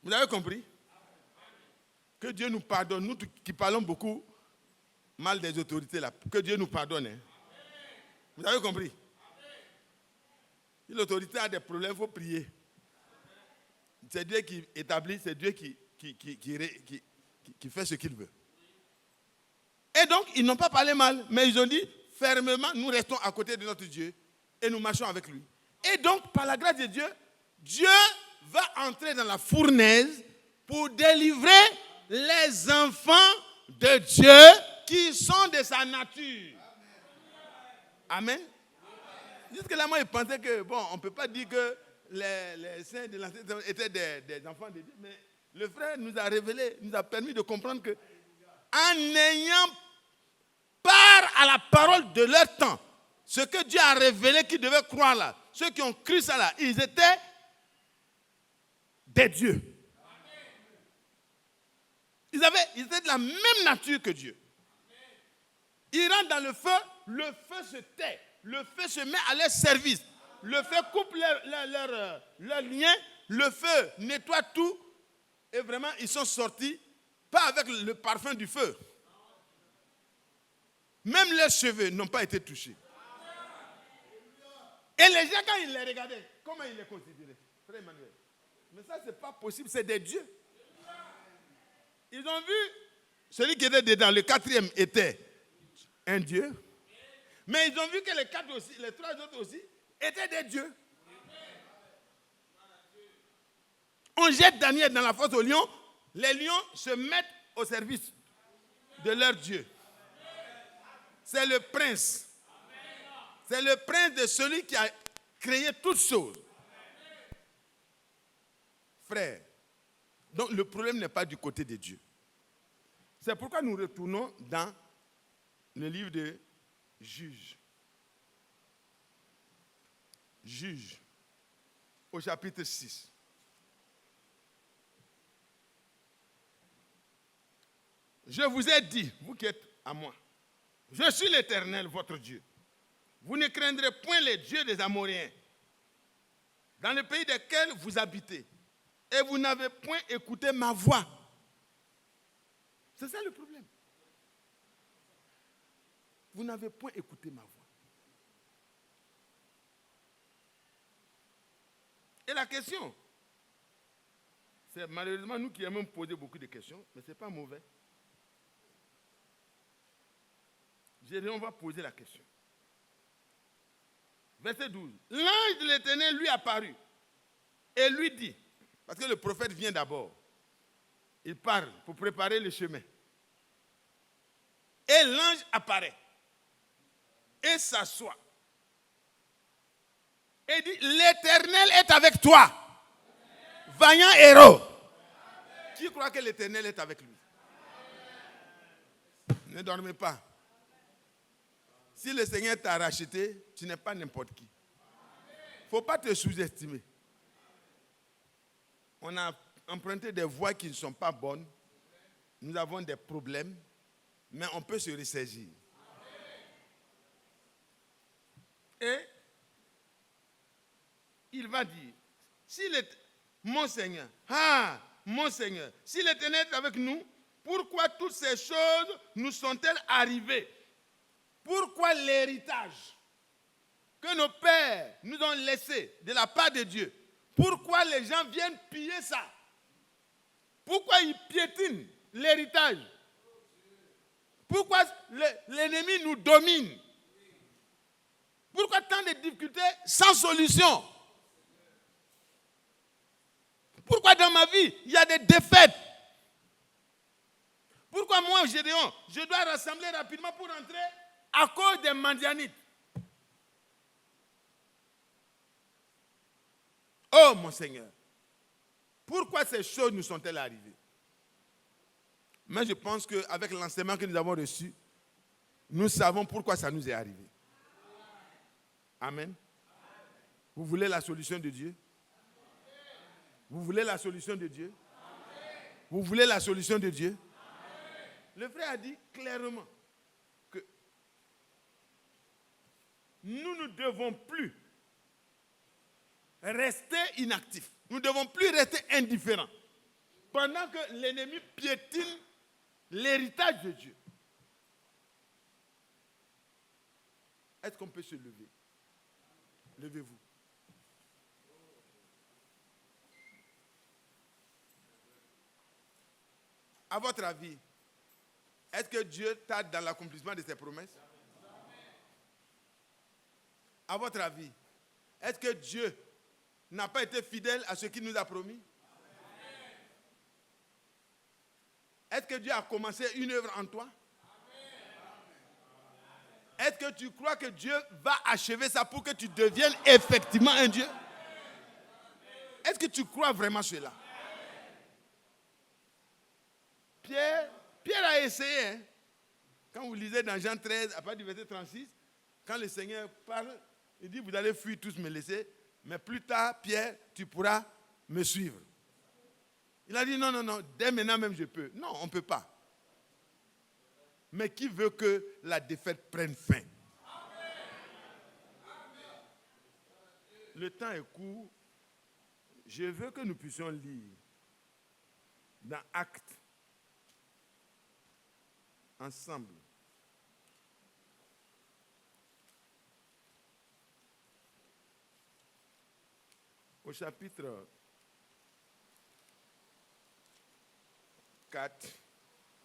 Vous avez compris? Que Dieu nous pardonne. Nous qui parlons beaucoup mal des autorités là, que Dieu nous pardonne. Hein? Vous avez compris? Si l'autorité a des problèmes, il faut prier. C'est Dieu qui établit, c'est Dieu qui fait ce qu'il veut. Et donc, ils n'ont pas parlé mal, mais ils ont dit, fermement, nous restons à côté de notre Dieu et nous marchons avec lui. Et donc, par la grâce de Dieu, Dieu va entrer dans la fournaise pour délivrer les enfants de Dieu qui sont de sa nature. Amen. Jusque-là, moi, je pensais que, bon, on ne peut pas dire que les saints de l'Ancien Testament étaient des enfants de Dieu, mais le frère nous a révélé, nous a permis de comprendre que, en ayant part à la parole de leur temps, ce que Dieu a révélé qu'ils devaient croire là, ceux qui ont cru ça là, ils étaient des dieux. Ils étaient de la même nature que Dieu. Ils rentrent dans le feu se tait, le feu se met à leur service, le feu coupe leur lien, le feu nettoie tout, et vraiment ils sont sortis, pas avec le parfum du feu. Même leurs cheveux n'ont pas été touchés. Et les gens, quand ils les regardaient, comment ils les considéraient? Frère Emmanuel. Mais ça, ce n'est pas possible, c'est des dieux. Ils ont vu, celui qui était dedans, le quatrième était un dieu. Mais ils ont vu que les quatre aussi, les trois autres aussi, étaient des dieux. On jette Daniel dans la fosse aux lions, les lions se mettent au service de leur Dieu. C'est le prince. C'est le prince de celui qui a créé toutes choses. Frère, donc le problème n'est pas du côté de Dieu. C'est pourquoi nous retournons dans le livre de Juge. Juge. Au chapitre 6. Je vous ai dit, vous qui êtes à moi, je suis l'Éternel, votre Dieu. Vous ne craindrez point les dieux des Amoréens, dans le pays desquels vous habitez, et vous n'avez point écouté ma voix. C'est ça le problème. Vous n'avez point écouté ma voix. Et la question, c'est malheureusement nous qui aimons poser beaucoup de questions, mais ce n'est pas mauvais. J'ai dit, on va poser la question. Verset 12. L'ange de l'Éternel lui apparut et lui dit, parce que le prophète vient d'abord, il parle pour préparer le chemin. Et l'ange apparaît et s'assoit. Et dit, l'Éternel est avec toi, vaillant héros. Qui croit que l'Éternel est avec lui? Ne dormez pas. Si le Seigneur t'a racheté, tu n'es pas n'importe qui. Il ne faut pas te sous-estimer. On a emprunté des voies qui ne sont pas bonnes. Nous avons des problèmes, mais on peut se ressaisir. Et il va dire, mon Seigneur, si l'Éternel est avec nous, pourquoi toutes ces choses nous sont-elles arrivées? Pourquoi l'héritage que nos pères nous ont laissé de la part de Dieu, pourquoi les gens viennent piller ça? Pourquoi ils piétinent l'héritage? Pourquoi l'ennemi nous domine? Pourquoi tant de difficultés sans solution? Pourquoi dans ma vie, il y a des défaites? Pourquoi moi, Gédéon, je dois rassembler rapidement pour rentrer à cause des Madianites? Oh mon Seigneur, pourquoi ces choses nous sont-elles arrivées? Mais je pense qu'avec l'enseignement que nous avons reçu, nous savons pourquoi ça nous est arrivé. Amen. Vous voulez la solution de Dieu? Vous voulez la solution de Dieu? Vous voulez la solution de Dieu? Le frère a dit clairement que nous ne devons plus rester inactifs. Nous ne devons plus rester indifférents pendant que l'ennemi piétine l'héritage de Dieu. Est-ce qu'on peut se lever? Levez-vous. À votre avis, est-ce que Dieu tarde dans l'accomplissement de ses promesses? À votre avis, est-ce que Dieu n'a pas été fidèle à ce qu'il nous a promis? Est-ce que Dieu a commencé une œuvre en toi? Est-ce que tu crois que Dieu va achever ça pour que tu deviennes effectivement un Dieu? Est-ce que tu crois vraiment cela? Pierre a essayé. Hein? Quand vous lisez dans Jean 13, à partir du verset 36, quand le Seigneur parle, il dit, vous allez fuir tous me laisser, mais plus tard, Pierre, tu pourras me suivre. Il a dit, non, dès maintenant même je peux. Non, on ne peut pas. Mais qui veut que la défaite prenne fin? Le temps est court. Je veux que nous puissions lire dans Actes, ensemble. Au chapitre 4,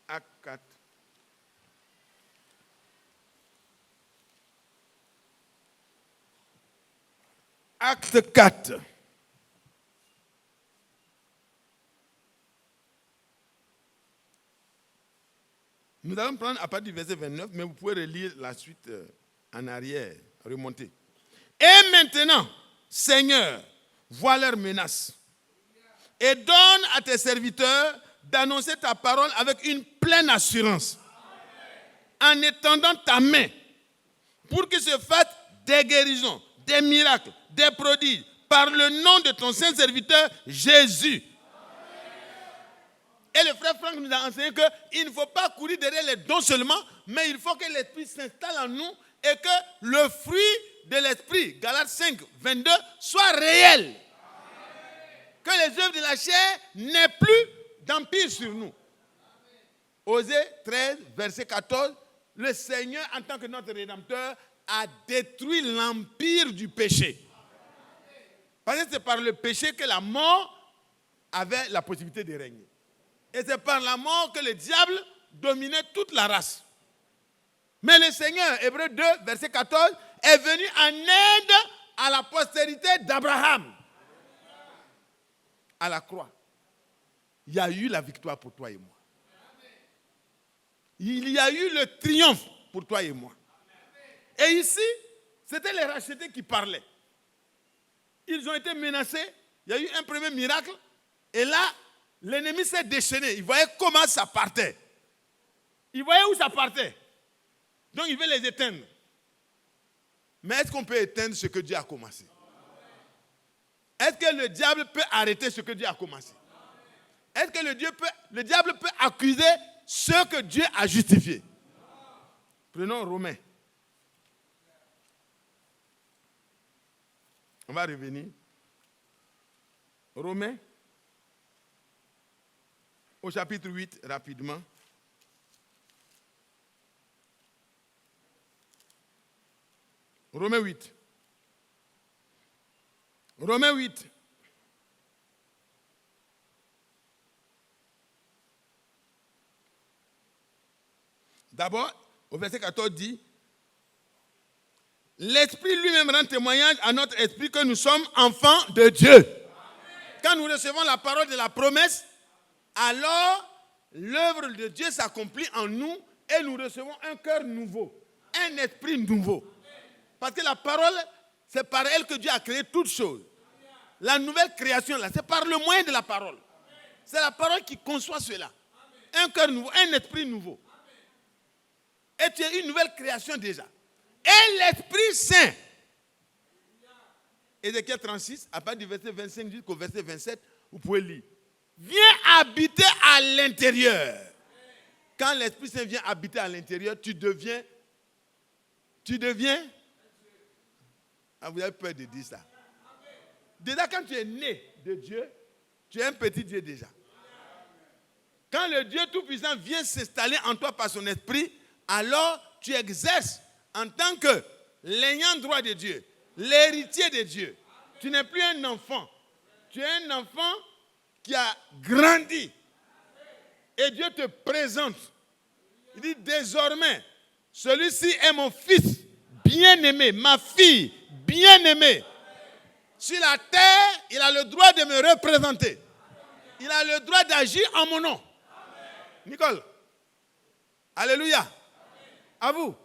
Acte 4. Acte 4. Nous allons prendre à partir du verset 29, mais vous pouvez relire la suite en arrière, remonter. Et maintenant, Seigneur, vois leurs menaces et donne à tes serviteurs d'annoncer ta parole avec une pleine assurance, en étendant ta main pour qu'il se fasse des guérisons, des miracles, des prodiges, par le nom de ton saint serviteur Jésus. Et le frère Franck nous a enseigné qu'il ne faut pas courir derrière les dons seulement, mais il faut que l'Esprit s'installe en nous et que le fruit de l'Esprit, Galates 5, 22, soit réel. Que les œuvres de la chair n'aient plus d'empire sur nous. Osée 13, verset 14, le Seigneur, en tant que notre Rédempteur, a détruit l'empire du péché. Parce que c'est par le péché que la mort avait la possibilité de régner. Et c'est par la mort que le diable dominait toute la race. Mais le Seigneur, Hébreux 2, verset 14, est venu en aide à la postérité d'Abraham. À la croix. Il y a eu la victoire pour toi et moi. Il y a eu le triomphe pour toi et moi. Et ici, c'était les rachetés qui parlaient. Ils ont été menacés. Il y a eu un premier miracle. Et là, l'ennemi s'est déchaîné. Il voyait comment ça partait. Il voyait où ça partait. Donc, il veut les éteindre. Mais est-ce qu'on peut éteindre ce que Dieu a commencé? Est-ce que le diable peut arrêter ce que Dieu a commencé? Est-ce que le diable peut accuser ce que Dieu a justifié? Prenons Romains. On va revenir. Romains, au chapitre 8, rapidement. Romains 8. Romains 8. D'abord, au verset 14 dit, l'Esprit lui-même rend témoignage à notre esprit que nous sommes enfants de Dieu. Amen. Quand nous recevons la parole de la promesse, alors l'œuvre de Dieu s'accomplit en nous et nous recevons un cœur nouveau, un esprit nouveau. Parce que la parole, c'est par elle que Dieu a créé toutes choses. La nouvelle création, là, c'est par le moyen de la parole. C'est la parole qui conçoit cela. Un cœur nouveau, un esprit nouveau. Et tu es une nouvelle création déjà. Et l'Esprit Saint. Ézéchiel 36, à partir du verset 25 jusqu'au verset 27, vous pouvez lire. Viens habiter à l'intérieur. Quand l'Esprit Saint vient habiter à l'intérieur, tu deviens. Ah, vous avez peur de dire ça. Déjà, quand tu es né de Dieu, tu es un petit Dieu déjà. Quand le Dieu Tout-Puissant vient s'installer en toi par son esprit, alors tu exerces en tant que l'ayant droit de Dieu, l'héritier de Dieu. Tu n'es plus un enfant. Tu es un enfant qui a grandi. Et Dieu te présente. Il dit désormais, celui-ci est mon fils bien-aimé, ma fille bien-aimée. Sur la terre, il a le droit de me représenter. Il a le droit d'agir en mon nom. Nicole. Alléluia. À vous.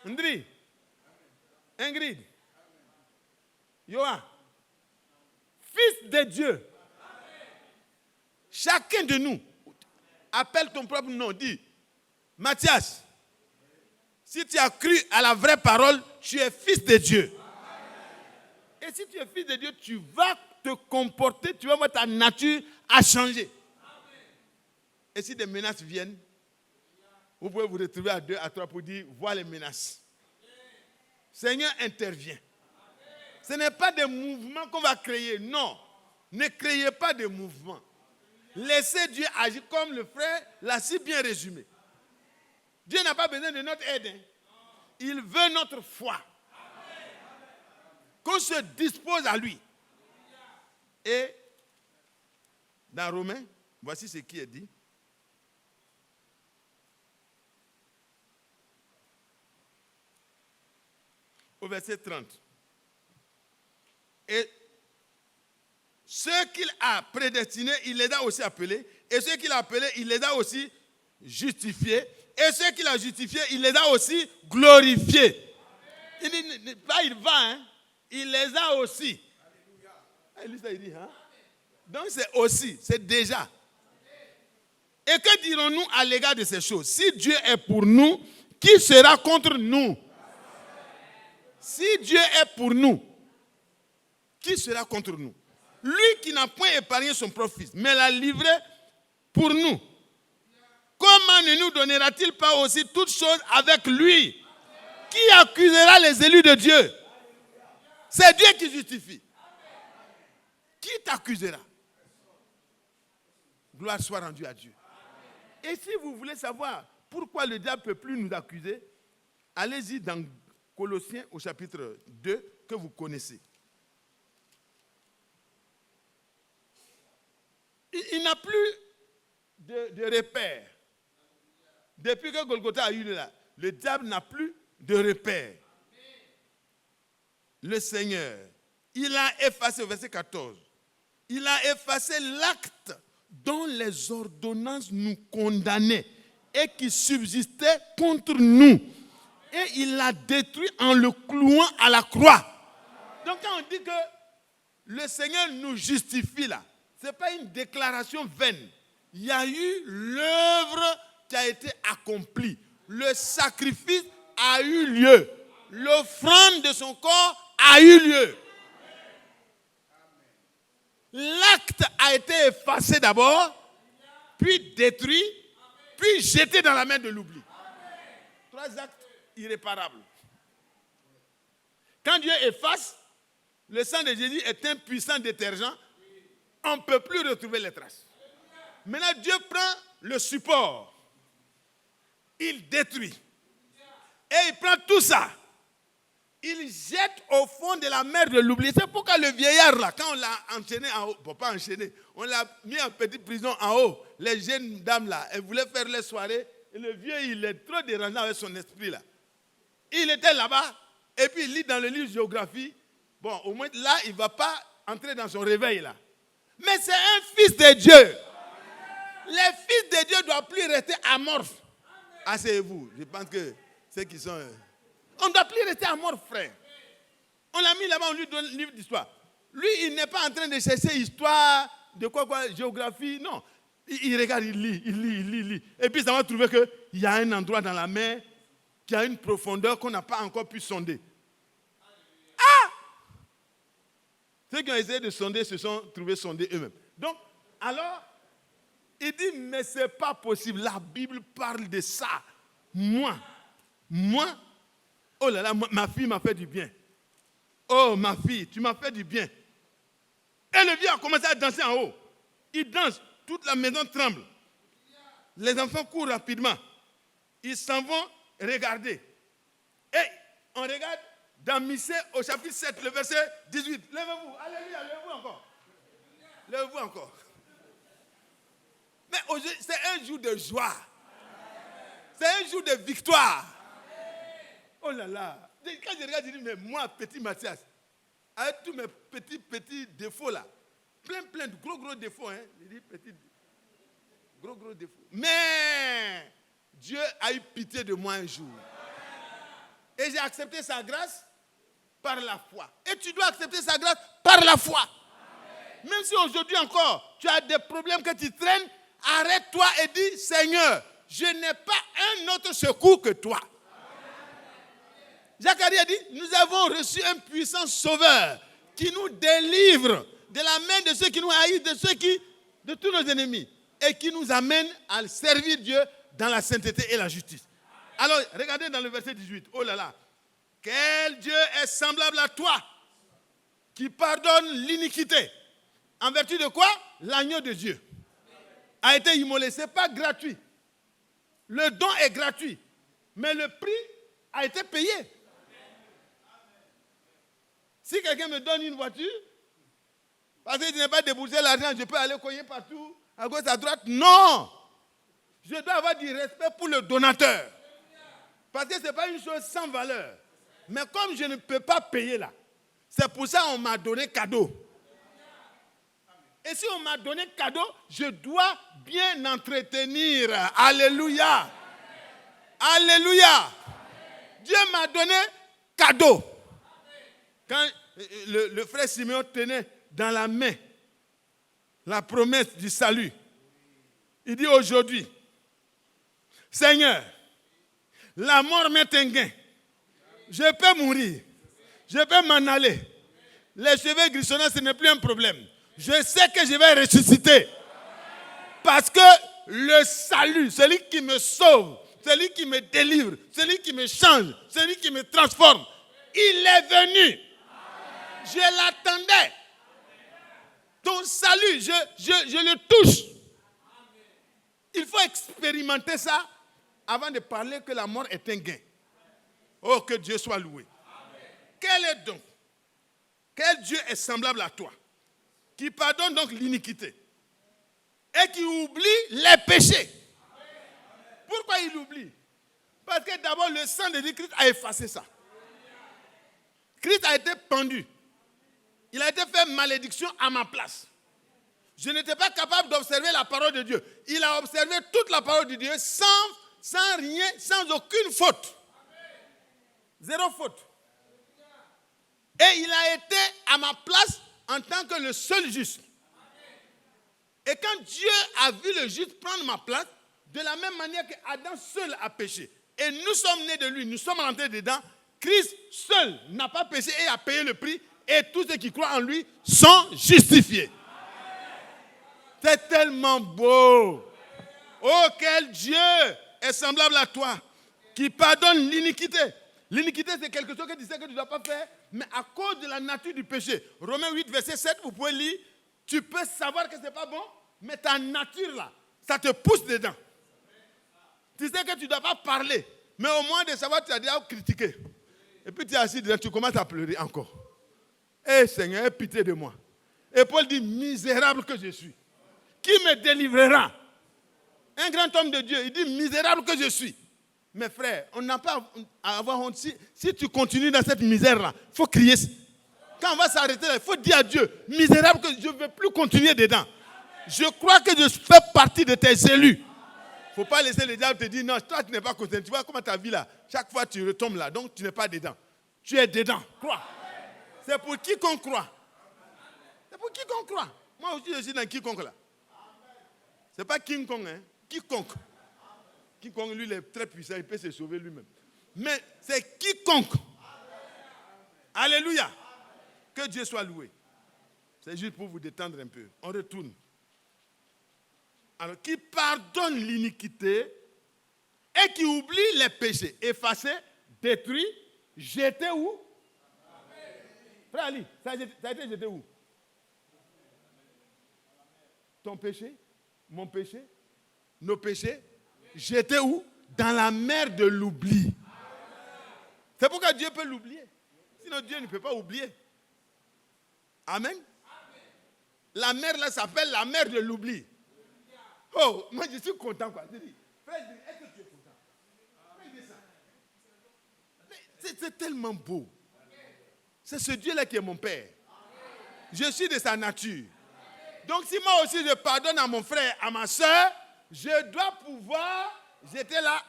Ndri. Ingrid. Yoa. Fils de Dieu. Chacun de nous. Appelle ton propre nom. Dis. Mathias. Si tu as cru à la vraie parole, tu es fils de Dieu. Et si tu es fils de Dieu, tu vas te comporter, tu vas voir ta nature à changer. Et si des menaces viennent, vous pouvez vous retrouver à 2, à 3 pour dire, vois les menaces. Seigneur intervient. Ce n'est pas des mouvements qu'on va créer, non. Ne créez pas de mouvements. Laissez Dieu agir comme le frère l'a si bien résumé. Dieu n'a pas besoin de notre aide. Il veut notre foi. Qu'on se dispose à lui. Et dans Romains, voici ce qui est dit. Au verset 30. Et ceux qu'il a prédestinés, il les a aussi appelés. Et ceux qu'il a appelés, il les a aussi justifiés. Et ceux qu'il a justifiés, il les a aussi glorifiés. Il dit, pas il va, hein. Il les a aussi. Il dit, hein? Donc c'est aussi, c'est déjà. Et que dirons-nous à l'égard de ces choses? Si Dieu est pour nous, qui sera contre nous? Si Dieu est pour nous, qui sera contre nous? Lui qui n'a point épargné son propre fils, mais l'a livré pour nous. Comment ne nous donnera-t-il pas aussi toutes choses avec lui? Qui accusera les élus de Dieu? C'est Dieu qui justifie. Qui t'accusera? Gloire soit rendue à Dieu. Et si vous voulez savoir pourquoi le diable ne peut plus nous accuser, allez-y dans Colossiens au chapitre 2 que vous connaissez. Il n'a plus de repères. Depuis que Golgotha a eu là, le diable n'a plus de repères. Le Seigneur, il a effacé, au verset 14, il a effacé l'acte dont les ordonnances nous condamnaient et qui subsistait contre nous. Et il l'a détruit en le clouant à la croix. Donc quand on dit que le Seigneur nous justifie là, ce n'est pas une déclaration vaine. Il y a eu l'œuvre qui a été accomplie. Le sacrifice a eu lieu. L'offrande de son corps a eu lieu. L'acte a été effacé d'abord, puis détruit, puis jeté dans la main de l'oubli. 3 actes irréparables. Quand Dieu efface, le sang de Jésus est un puissant détergent. On ne peut plus retrouver les traces. Maintenant, Dieu prend le support. Il détruit. Et il prend tout ça. Il jette au fond de la mer de l'oubli. C'est pourquoi le vieillard, là, quand on l'a enchaîné en haut, bon, pas enchaîné, on l'a mis en petite prison en haut. Les jeunes dames, là, elles voulaient faire les soirées. Et le vieux, il est trop dérangeant avec son esprit, là. Il était là-bas, et puis il lit dans le livre de géographie. Bon, au moins, là, il ne va pas entrer dans son réveil, là. Mais c'est un fils de Dieu. Les fils de Dieu ne doivent plus rester amorphes. Asseyez-vous. Je pense que ceux qui sont... On ne doit plus rester amorphes, frère. On l'a mis là-bas, on lui donne le livre d'histoire. Lui, il n'est pas en train de chercher histoire, de quoi, géographie. Non. Il regarde, il lit. Et puis, ça va trouver qu'il y a un endroit dans la mer qui a une profondeur qu'on n'a pas encore pu sonder. Ah! Ceux qui ont essayé de sonder se sont trouvés sondés eux-mêmes. Donc, alors, il dit, mais ce n'est pas possible. La Bible parle de ça. Moi, oh là là, ma fille m'a fait du bien. Oh, ma fille, tu m'as fait du bien. Et le vieux a commencé à danser en haut. Il danse, toute la maison tremble. Les enfants courent rapidement. Ils s'en vont regarder. Et on regarde dans Michée au chapitre 7, le verset 18. Levez-vous, alléluia, levez-vous encore. Levez-vous encore. Mais aujourd'hui, c'est un jour de joie. C'est un jour de victoire. Oh là là. Quand je regarde, je dis, mais moi, petit Mathias, avec tous mes petits défauts là, plein de gros défauts, hein. Je dis petit, gros défauts. Mais Dieu a eu pitié de moi un jour. Et j'ai accepté sa grâce par la foi. Et tu dois accepter sa grâce par la foi. Même si aujourd'hui encore, tu as des problèmes que tu traînes, arrête-toi et dis, Seigneur, je n'ai pas un autre secours que toi. Zacharie a dit, nous avons reçu un puissant sauveur qui nous délivre de la main de ceux qui nous haïssent, de tous nos ennemis, et qui nous amène à servir Dieu dans la sainteté et la justice. Alors, regardez dans le verset 18. Oh là là. Quel Dieu est semblable à toi, qui pardonne l'iniquité. En vertu de quoi? L'agneau de Dieu a été immolé. Ce n'est pas gratuit. Le don est gratuit. Mais le prix a été payé. Si quelqu'un me donne une voiture, parce que je n'ai pas déboursé l'argent, je peux aller cogner partout, à gauche, à droite. Non! Je dois avoir du respect pour le donateur. Parce que ce n'est pas une chose sans valeur. Mais comme je ne peux pas payer là, c'est pour ça qu'on m'a donné cadeau. Et si on m'a donné cadeau, je dois bien entretenir. Alléluia. Alléluia. Dieu m'a donné cadeau. Quand le frère Simeon tenait dans la main la promesse du salut, il dit aujourd'hui, Seigneur, la mort m'est un gain. Je peux mourir, Je vais m'en aller. Les cheveux grisonnants, ce n'est plus un problème. Je sais que je vais ressusciter. Parce que le salut, celui qui me sauve, celui qui me délivre, celui qui me change, celui qui me transforme, il est venu. Je l'attendais. Ton salut, je le touche. Il faut expérimenter ça avant de parler que la mort est un gain. Oh, que Dieu soit loué. Quel est donc? Quel Dieu est semblable à toi? Qui pardonne donc l'iniquité et qui oublie les péchés. Pourquoi il oublie? Parce que d'abord le sang de Christ a effacé ça. Christ a été pendu. Il a été fait malédiction à ma place. Je n'étais pas capable d'observer la parole de Dieu. Il a observé toute la parole de Dieu sans rien, sans aucune faute. Zéro faute. Et il a été à ma place en tant que le seul juste. Et quand Dieu a vu le juste prendre ma place, de la même manière qu'Adam seul a péché, et nous sommes nés de lui, nous sommes rentrés dedans, Christ seul n'a pas péché et a payé le prix, et tous ceux qui croient en lui sont justifiés. C'est tellement beau. Oh, quel Dieu est semblable à toi, qui pardonne l'iniquité. L'iniquité, c'est quelque chose que tu sais que tu ne dois pas faire, mais à cause de la nature du péché. Romains 8, verset 7, vous pouvez lire. Tu peux savoir que ce n'est pas bon, mais ta nature là, ça te pousse dedans. Tu sais que tu ne dois pas parler, mais au moins de savoir, tu as déjà critiqué. Et puis tu es assis dedans, tu commences à pleurer encore. Eh Seigneur, aie pitié de moi. Et Paul dit, misérable que je suis. Qui me délivrera? Un grand homme de Dieu, il dit, misérable que je suis. Mes frères, on n'a pas à avoir honte. Si tu continues dans cette misère-là, il faut crier. Quand on va s'arrêter là, il faut dire à Dieu, misérable que je ne veux plus continuer dedans. Je crois que je fais partie de tes élus. Il ne faut pas laisser le diable te dire, non, toi tu n'es pas content. Tu vois comment ta vie là, chaque fois tu retombes là, donc tu n'es pas dedans. Tu es dedans, crois. C'est pour quiconque croit. C'est pour quiconque croit. Moi aussi je suis dans quiconque là. Ce n'est pas King Kong, hein, quiconque. Quiconque, lui, il est très puissant, il peut se sauver lui-même. Mais c'est quiconque. Alléluia. Que Dieu soit loué. C'est juste pour vous détendre un peu. On retourne. Alors, qui pardonne l'iniquité et qui oublie les péchés. Effacé, détruit, jeté où? Frère Ali, ça a été jeté où? Ton péché, mon péché, nos péchés. J'étais où? Dans la mer de l'oubli. C'est pourquoi Dieu peut l'oublier. Sinon Dieu ne peut pas oublier. Amen. La mer là s'appelle la mer de l'oubli. Oh, moi je suis content quoi. Je dis, frère, est-ce que tu es content? C'est tellement beau. C'est ce Dieu là qui est mon Père. Je suis de sa nature. Donc si moi aussi je pardonne à mon frère, à ma soeur, je dois pouvoir, j'étais là,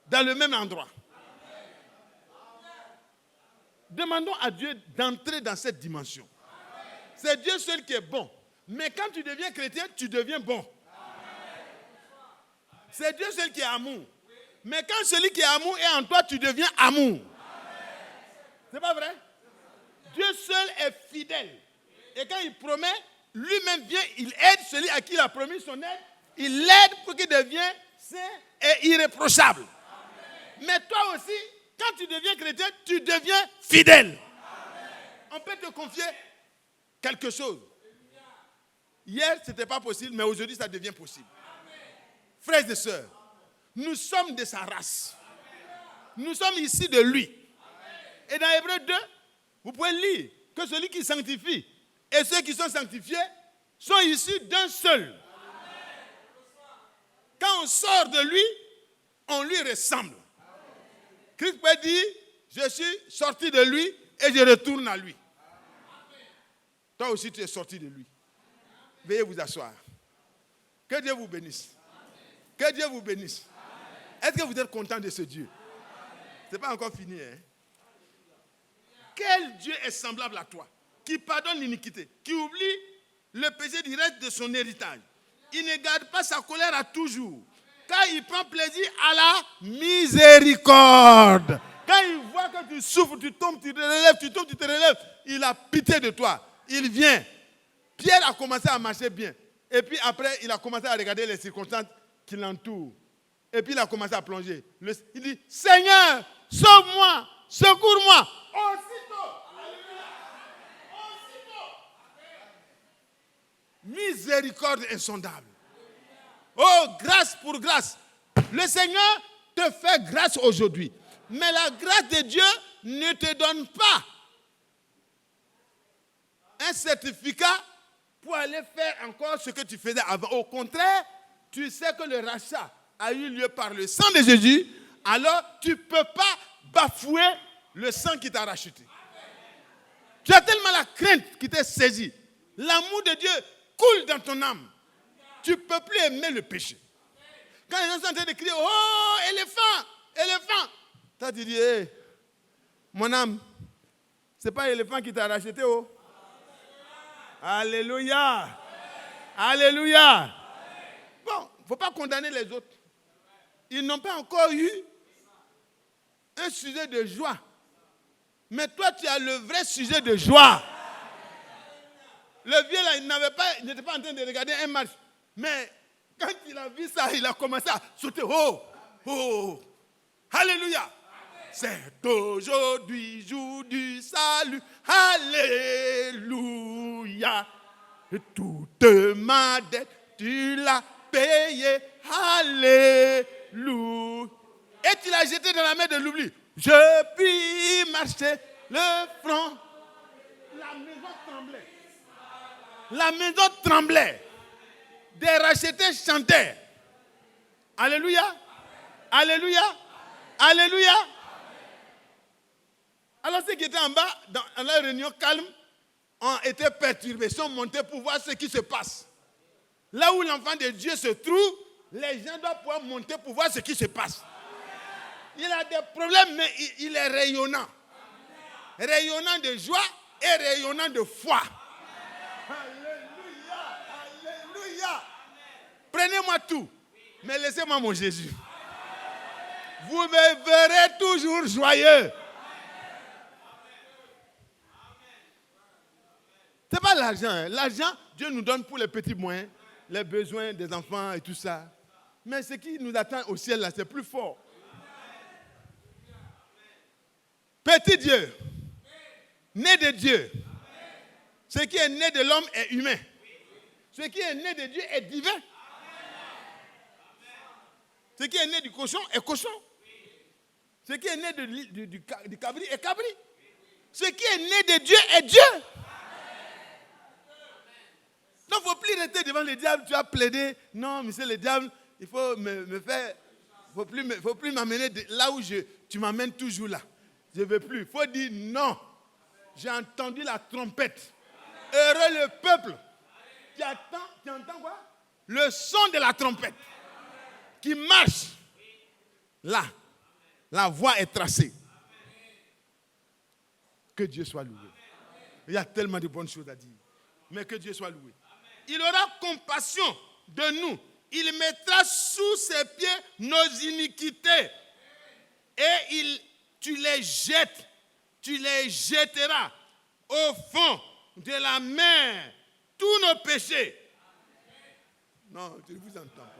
dans le même endroit. Demandons à Dieu d'entrer dans cette dimension. C'est Dieu seul qui est bon. Mais quand tu deviens chrétien, tu deviens bon. C'est Dieu seul qui est amour. Mais quand celui qui est amour est en toi, tu deviens amour. C'est pas vrai? Dieu seul est fidèle. Et quand il promet, lui-même vient, il aide celui à qui il a promis son aide. Il l'aide pour qu'il devienne saint et irréprochable. Amen. Mais toi aussi, quand tu deviens chrétien, tu deviens fidèle. Amen. On peut te confier quelque chose. Hier, ce n'était pas possible, mais aujourd'hui, ça devient possible. Amen. Frères et sœurs, nous sommes de sa race. Amen. Nous sommes ici de lui. Amen. Et dans Hébreux 2, vous pouvez lire que celui qui sanctifie et ceux qui sont sanctifiés sont issus d'un seul. Quand on sort de lui, on lui ressemble. Christ peut dire, je suis sorti de lui et je retourne à lui. Toi aussi, tu es sorti de lui. Veuillez vous asseoir. Que Dieu vous bénisse. Que Dieu vous bénisse. Est-ce que vous êtes content de ce Dieu? Ce n'est pas encore fini. Hein? Quel Dieu est semblable à toi? Qui pardonne l'iniquité, qui oublie le péché du reste de son héritage. Il ne garde pas sa colère à toujours, car il prend plaisir à la miséricorde. Quand il voit que tu souffres, tu tombes, tu te relèves, tu tombes, tu te relèves, il a pitié de toi. Il vient. Pierre a commencé à marcher bien. Et puis après, il a commencé à regarder les circonstances qui l'entourent. Et puis il a commencé à plonger. Il dit, Seigneur, sauve-moi, secours-moi. Aussitôt. Miséricorde insondable. Oh, grâce pour grâce. Le Seigneur te fait grâce aujourd'hui. Mais la grâce de Dieu ne te donne pas un certificat pour aller faire encore ce que tu faisais avant. Au contraire, tu sais que le rachat a eu lieu par le sang de Jésus, alors tu ne peux pas bafouer le sang qui t'a racheté. Tu as tellement la crainte qui t'est saisie. L'amour de Dieu coule dans ton âme. Tu ne peux plus aimer le péché. Quand les gens sont en train de crier, oh, éléphant, éléphant. Toi, tu dis, hey, mon âme, ce n'est pas l'éléphant qui t'a racheté, oh. Alléluia. Alléluia. Bon, il ne faut pas condamner les autres. Ils n'ont pas encore eu un sujet de joie. Mais toi, tu as le vrai sujet de joie. Le vieux là, il n'était pas en train de regarder un match. Mais quand il a vu ça, il a commencé à sauter. Oh, oh, alléluia. C'est aujourd'hui jour du salut. Alléluia. Toute ma dette, tu l'as payée. Alléluia. Et tu l'as jeté dans la mer de l'oubli. Je puis marcher le front. La maison tremblait. La maison tremblait. Des rachetés chantaient. Alléluia. Alléluia. Alléluia. Alors ceux qui étaient en bas, dans la réunion calme, ont été perturbés, sont montés pour voir ce qui se passe. Là où l'enfant de Dieu se trouve, les gens doivent pouvoir monter pour voir ce qui se passe. Il a des problèmes, mais il est rayonnant. Rayonnant de joie et rayonnant de foi. Alléluia, alléluia. Prenez-moi tout, mais laissez-moi mon Jésus. Vous me verrez toujours joyeux. Ce n'est pas l'argent. Hein. L'argent, Dieu nous donne pour les petits moyens, les besoins des enfants et tout ça. Mais ce qui nous attend au ciel, là, c'est plus fort. Petit Dieu, né de Dieu. Ce qui est né de l'homme est humain. Ce qui est né de Dieu est divin. Ce qui est né du cochon est cochon. Ce qui est né du cabri est cabri. Ce qui est né de Dieu est Dieu. Donc il ne faut plus rester devant le diable. Tu as plaidé. Non, monsieur le diable, il faut me faire. Il ne faut plus m'amener là où tu m'amènes toujours là. Je ne veux plus. Il faut dire non. J'ai entendu la trompette. Heureux le peuple. Tu entends quoi? Le son de la trompette. Qui marche. Là. La voie est tracée. Que Dieu soit loué. Il y a tellement de bonnes choses à dire. Mais que Dieu soit loué. Il aura compassion de nous. Il mettra sous ses pieds nos iniquités. Et tu les jettes. Tu les jetteras au fond de la mer. Tous nos péchés. Non, je ne vous entends pas.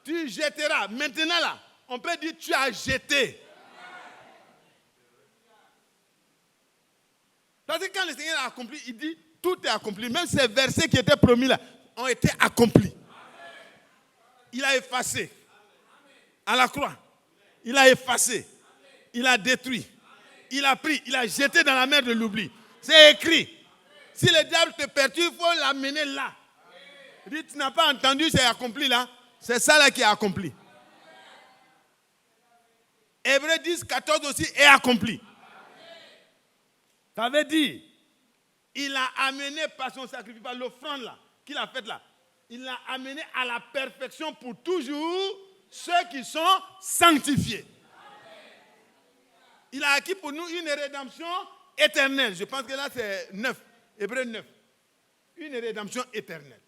Tu jetteras. Maintenant là, on peut dire tu as jeté. Parce que quand le Seigneur a accompli, il dit tout est accompli. Même ces versets qui étaient promis là ont été accomplis. Il a effacé. À la croix. Il a effacé. Il a détruit. Il a pris. Il a jeté dans la mer de l'oubli. C'est écrit. Si le diable te perturbe, il faut l'amener là. Il dit, tu n'as pas entendu, c'est accompli là. C'est ça là qui est accompli. Hébreux 10, 14 aussi est accompli. Ça veut dire, il a amené par son sacrifice, par l'offrande là, qu'il a faite là, il l'a amené à la perfection pour toujours ceux qui sont sanctifiés. Il a acquis pour nous une rédemption éternelle. Je pense que là c'est 9, Hébreux 9. Une rédemption éternelle.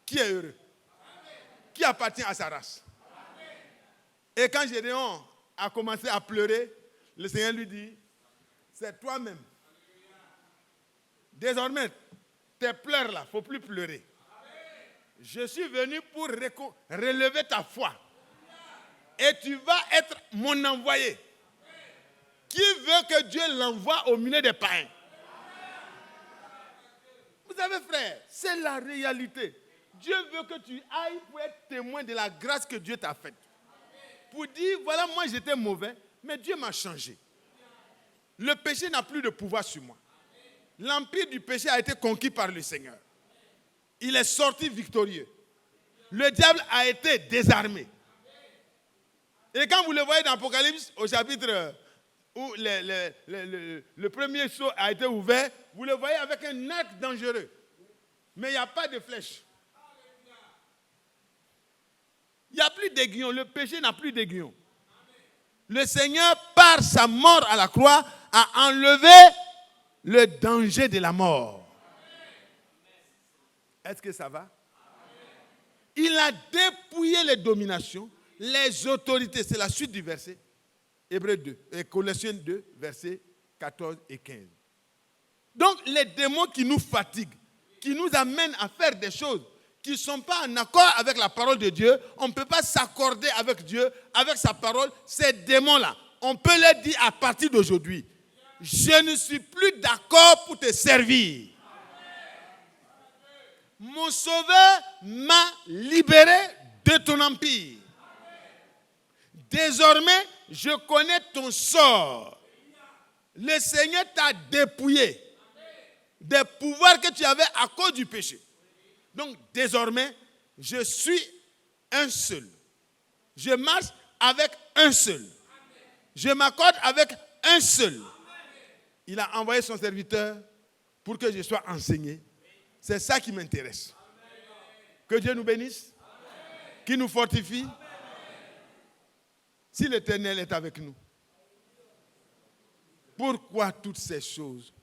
Qui est heureux? Qui appartient à sa race? Et quand Gédéon a commencé à pleurer, le Seigneur lui dit, c'est toi-même. Désormais, tes pleurs là, il ne faut plus pleurer. Je suis venu pour relever ta foi. Et tu vas être mon envoyé. Qui veut que Dieu l'envoie au milieu des païens? Vous savez, frère, c'est la réalité. Dieu veut que tu ailles pour être témoin de la grâce que Dieu t'a faite. Pour dire, voilà, moi j'étais mauvais, mais Dieu m'a changé. Le péché n'a plus de pouvoir sur moi. L'empire du péché a été conquis par le Seigneur. Il est sorti victorieux. Le diable a été désarmé. Et quand vous le voyez dans l'Apocalypse, au chapitre où le premier sceau a été ouvert, vous le voyez avec un arc dangereux. Mais il n'y a pas de flèche. Il n'y a plus d'aiguillon. Le péché n'a plus d'aiguillon. Le Seigneur, par sa mort à la croix, a enlevé le danger de la mort. Est-ce que ça va? Il a dépouillé les dominations, les autorités. C'est la suite du verset. Hébreux 2, et Colossiens 2, versets 14 et 15. Donc, les démons qui nous fatiguent, qui nous amènent à faire des choses qui ne sont pas en accord avec la parole de Dieu, on ne peut pas s'accorder avec Dieu, avec sa parole. Ces démons-là, on peut leur dire à partir d'aujourd'hui, je ne suis plus d'accord pour te servir. Mon Sauveur m'a libéré de ton empire. Désormais, je connais ton sort. Le Seigneur t'a dépouillé des pouvoirs que tu avais à cause du péché. Donc, désormais, je suis un seul. Je marche avec un seul. Je m'accorde avec un seul. Il a envoyé son serviteur pour que je sois enseigné. C'est ça qui m'intéresse. Que Dieu nous bénisse. Qu'il nous fortifie. Si l'Éternel est avec nous, pourquoi toutes ces choses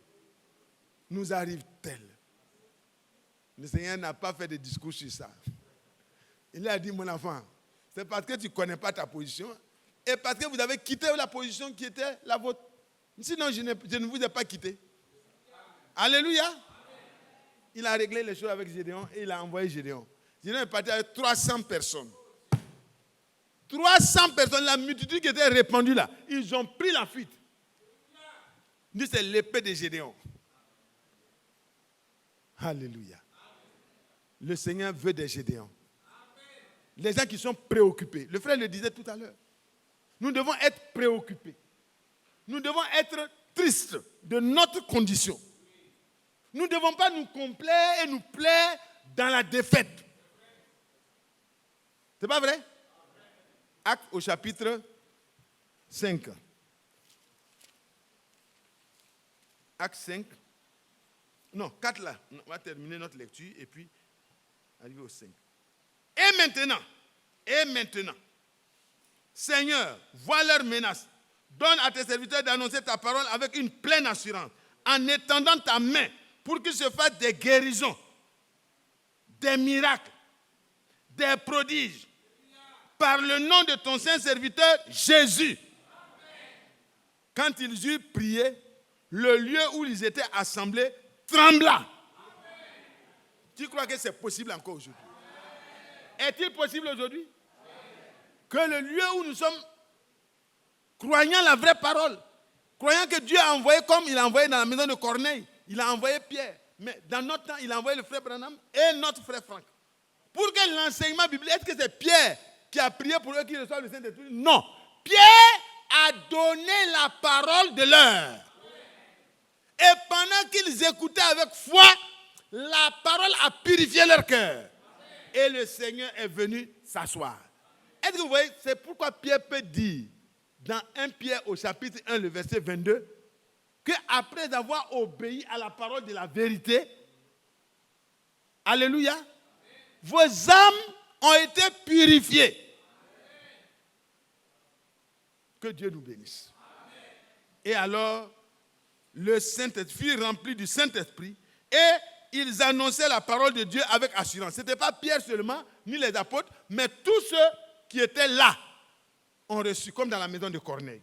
nous arrivent-elles? Le Seigneur n'a pas fait de discours sur ça. Il a dit, mon enfant, c'est parce que tu ne connais pas ta position et parce que vous avez quitté la position qui était la vôtre. Sinon, je ne vous ai pas quitté. Alléluia. Il a réglé les choses avec Gédéon et il a envoyé Gédéon. Gédéon est parti avec 300 personnes. 300 personnes, la multitude qui était répandue là, ils ont pris la fuite. Nous, c'est l'épée de Gédéon. Alléluia. Le Seigneur veut des Gédéons. Les gens qui sont préoccupés. Le frère le disait tout à l'heure. Nous devons être préoccupés. Nous devons être tristes de notre condition. Nous ne devons pas nous complaire et nous plaire dans la défaite. C'est pas vrai? Actes au chapitre 5. Acte 5. Non, 4 là. On va terminer notre lecture et puis arriver au 5. Et maintenant, Seigneur, vois leurs menaces. Donne à tes serviteurs d'annoncer ta parole avec une pleine assurance, en étendant ta main pour qu'il se fasse des guérisons, des miracles, des prodiges, par le nom de ton saint serviteur Jésus. Quand ils eurent prié, le lieu où ils étaient assemblés trembla. Tu crois que c'est possible encore aujourd'hui? Est-il possible aujourd'hui? Que le lieu où nous sommes, croyant la vraie parole, croyant que Dieu a envoyé comme il a envoyé dans la maison de Corneille, il a envoyé Pierre, mais dans notre temps, il a envoyé le frère Branham et notre frère Franck. Pour que l'enseignement biblique, est-ce que c'est Pierre qui a prié pour eux qui reçoivent le Saint-Esprit? Non. Pierre a donné la parole de l'heure. Et pendant qu'ils écoutaient avec foi, la parole a purifié leur cœur. Et le Seigneur est venu s'asseoir. Est-ce que vous voyez, c'est pourquoi Pierre peut dire, dans 1 Pierre au chapitre 1, le verset 22, qu'après avoir obéi à la parole de la vérité, alléluia, vos âmes ont été purifiées. Que Dieu nous bénisse. Et alors, le Saint-Esprit rempli du Saint-Esprit, et ils annonçaient la parole de Dieu avec assurance. Ce n'était pas Pierre seulement, ni les apôtres, mais tous ceux qui étaient là. ont reçu, comme dans la maison de Corneille.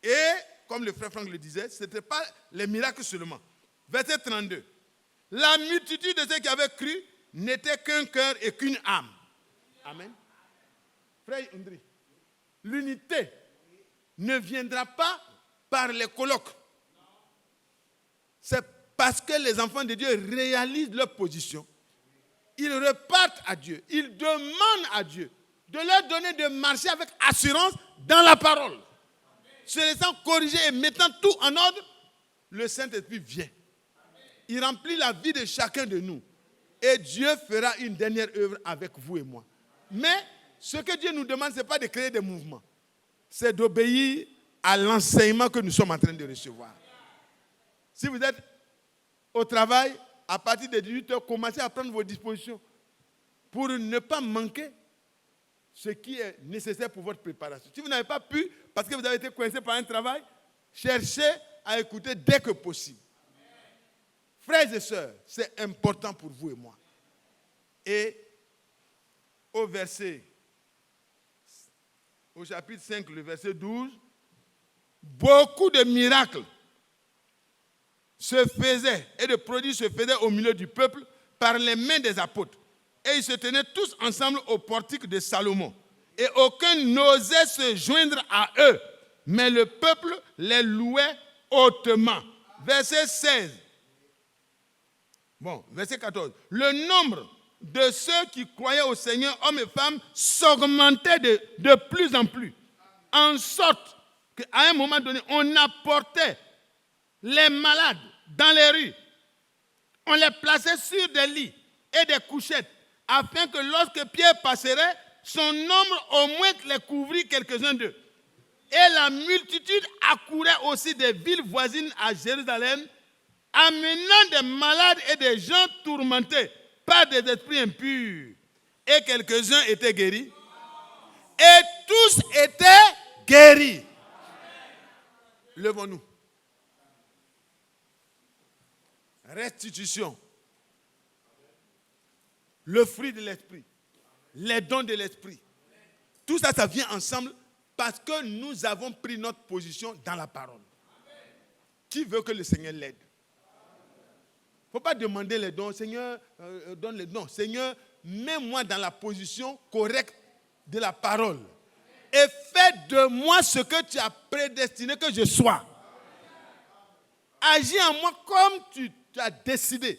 Et, comme le frère Franck le disait, ce n'était pas les miracles seulement. Verset 32. La multitude de ceux qui avaient cru n'était qu'un cœur et qu'une âme. Amen. Frère André, l'unité ne viendra pas par les colloques. C'est parce que les enfants de Dieu réalisent leur position. Ils repartent à Dieu. Ils demandent à Dieu de leur donner de marcher avec assurance dans la parole. Se laissant corriger et mettant tout en ordre, le Saint-Esprit vient. Il remplit la vie de chacun de nous. Et Dieu fera une dernière œuvre avec vous et moi. Mais ce que Dieu nous demande, ce n'est pas de créer des mouvements. C'est d'obéir à l'enseignement que nous sommes en train de recevoir. Si vous êtes au travail, à partir de 18h, commencez à prendre vos dispositions pour ne pas manquer ce qui est nécessaire pour votre préparation. Si vous n'avez pas pu, parce que vous avez été coincé par un travail, cherchez à écouter dès que possible. Frères et sœurs, c'est important pour vous et moi. Et au chapitre 5, le verset 12, beaucoup de miracles se faisaient et de prodiges se faisaient au milieu du peuple par les mains des apôtres. Et ils se tenaient tous ensemble au portique de Salomon. Et aucun n'osait se joindre à eux, mais le peuple les louait hautement. Verset 16. Bon, verset 14. Le nombre de ceux qui croyaient au Seigneur, hommes et femmes, s'augmentait de plus en plus. En sorte qu'à un moment donné, on apportait les malades dans les rues. On les plaçait sur des lits et des couchettes, afin que lorsque Pierre passerait, son ombre au moins les couvrit quelques-uns d'eux. Et la multitude accourait aussi des villes voisines à Jérusalem, amenant des malades et des gens tourmentés par des esprits impurs. Et quelques-uns étaient guéris. Et tous étaient guéris. Levons-nous. Restitution. Le fruit de l'esprit. Les dons de l'esprit. Tout ça, ça vient ensemble parce que nous avons pris notre position dans la parole. Qui veut que le Seigneur l'aide? Il ne faut pas demander les dons. Seigneur, donne les dons. Seigneur, mets-moi dans la position correcte de la parole. Et fais de moi ce que tu as prédestiné que je sois. Agis en moi comme tu as décidé.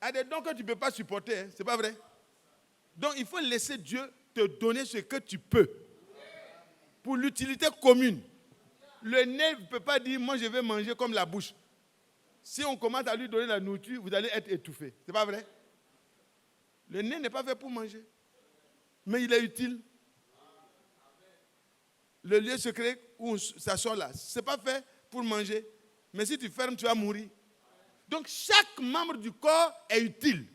Il y a des dons que tu ne peux pas supporter. Hein? Ce n'est pas vrai? Donc, il faut laisser Dieu te donner ce que tu peux. Pour l'utilité commune. Le nez ne peut pas dire, moi je vais manger comme la bouche. Si on commence à lui donner la nourriture, vous allez être étouffé. Ce n'est pas vrai? Le nez n'est pas fait pour manger. Mais il est utile. Le lieu secret où ça sort là, ce n'est pas fait pour manger. Mais si tu fermes, tu vas mourir. Donc chaque membre du corps est utile.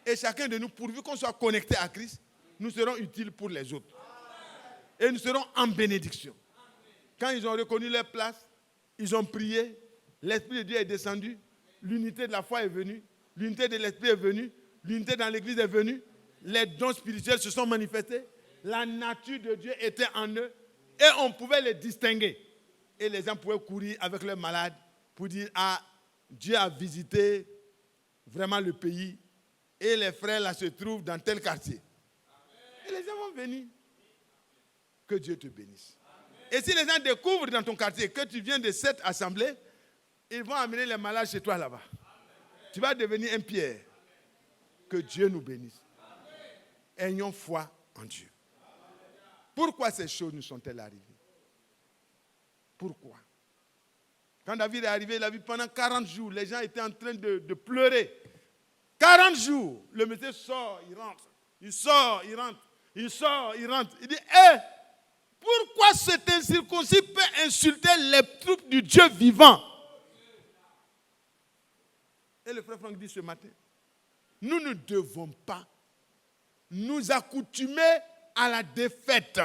Et chacun de nous, pourvu qu'on soit connecté à Christ, nous serons utiles pour les autres. Et nous serons en bénédiction. Quand ils ont reconnu leur place, ils ont prié, l'Esprit de Dieu est descendu, l'unité de la foi est venue, l'unité de l'Esprit est venue, l'unité dans l'Église est venue, les dons spirituels se sont manifestés, la nature de Dieu était en eux, et on pouvait les distinguer. Et les gens pouvaient courir avec leurs malades pour dire, ah, Dieu a visité vraiment le pays, et les frères là se trouvent dans tel quartier. Et les gens vont venir. Que Dieu te bénisse. Et si les gens découvrent dans ton quartier que tu viens de cette assemblée, ils vont amener les malades chez toi là-bas. Tu vas devenir un Pierre. Que Dieu nous bénisse. Ayons foi en Dieu. Pourquoi ces choses nous sont-elles arrivées? Pourquoi? Quand David est arrivé, il a vu pendant 40 jours, les gens étaient en train de pleurer. 40 jours, le monsieur sort, il rentre. Il sort, il rentre. Il sort, il rentre. Il dit, hé! Pourquoi cet incirconcis peut insulter les troupes du Dieu vivant? Et le frère Franck dit ce matin, nous ne devons pas nous accoutumer à la défaite.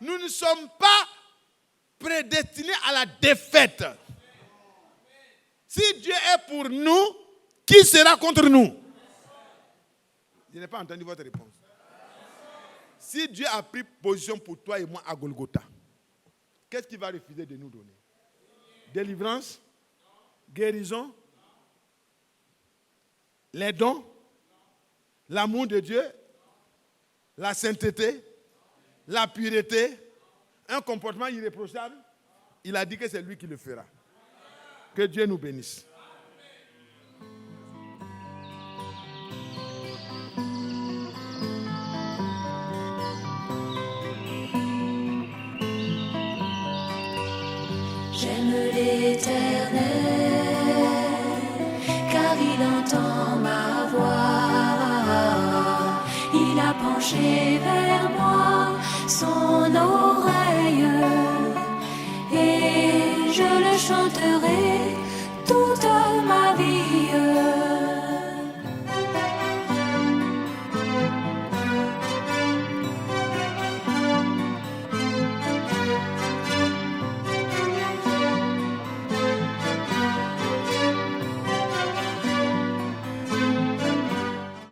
Nous ne sommes pas prédestinés à la défaite. Si Dieu est pour nous, qui sera contre nous? Je n'ai pas entendu votre réponse. si Dieu a pris position pour toi et moi à Golgotha, qu'est-ce qu'il va refuser de nous donner? Délivrance? Guérison? Les dons? L'amour de Dieu? La sainteté? La pureté? Un comportement irréprochable? Il a dit que c'est lui qui le fera. Que Dieu nous bénisse. J'aime l'Éternel, car il entend ma voix. Il a penché vers moi son oreille, et je le chanterai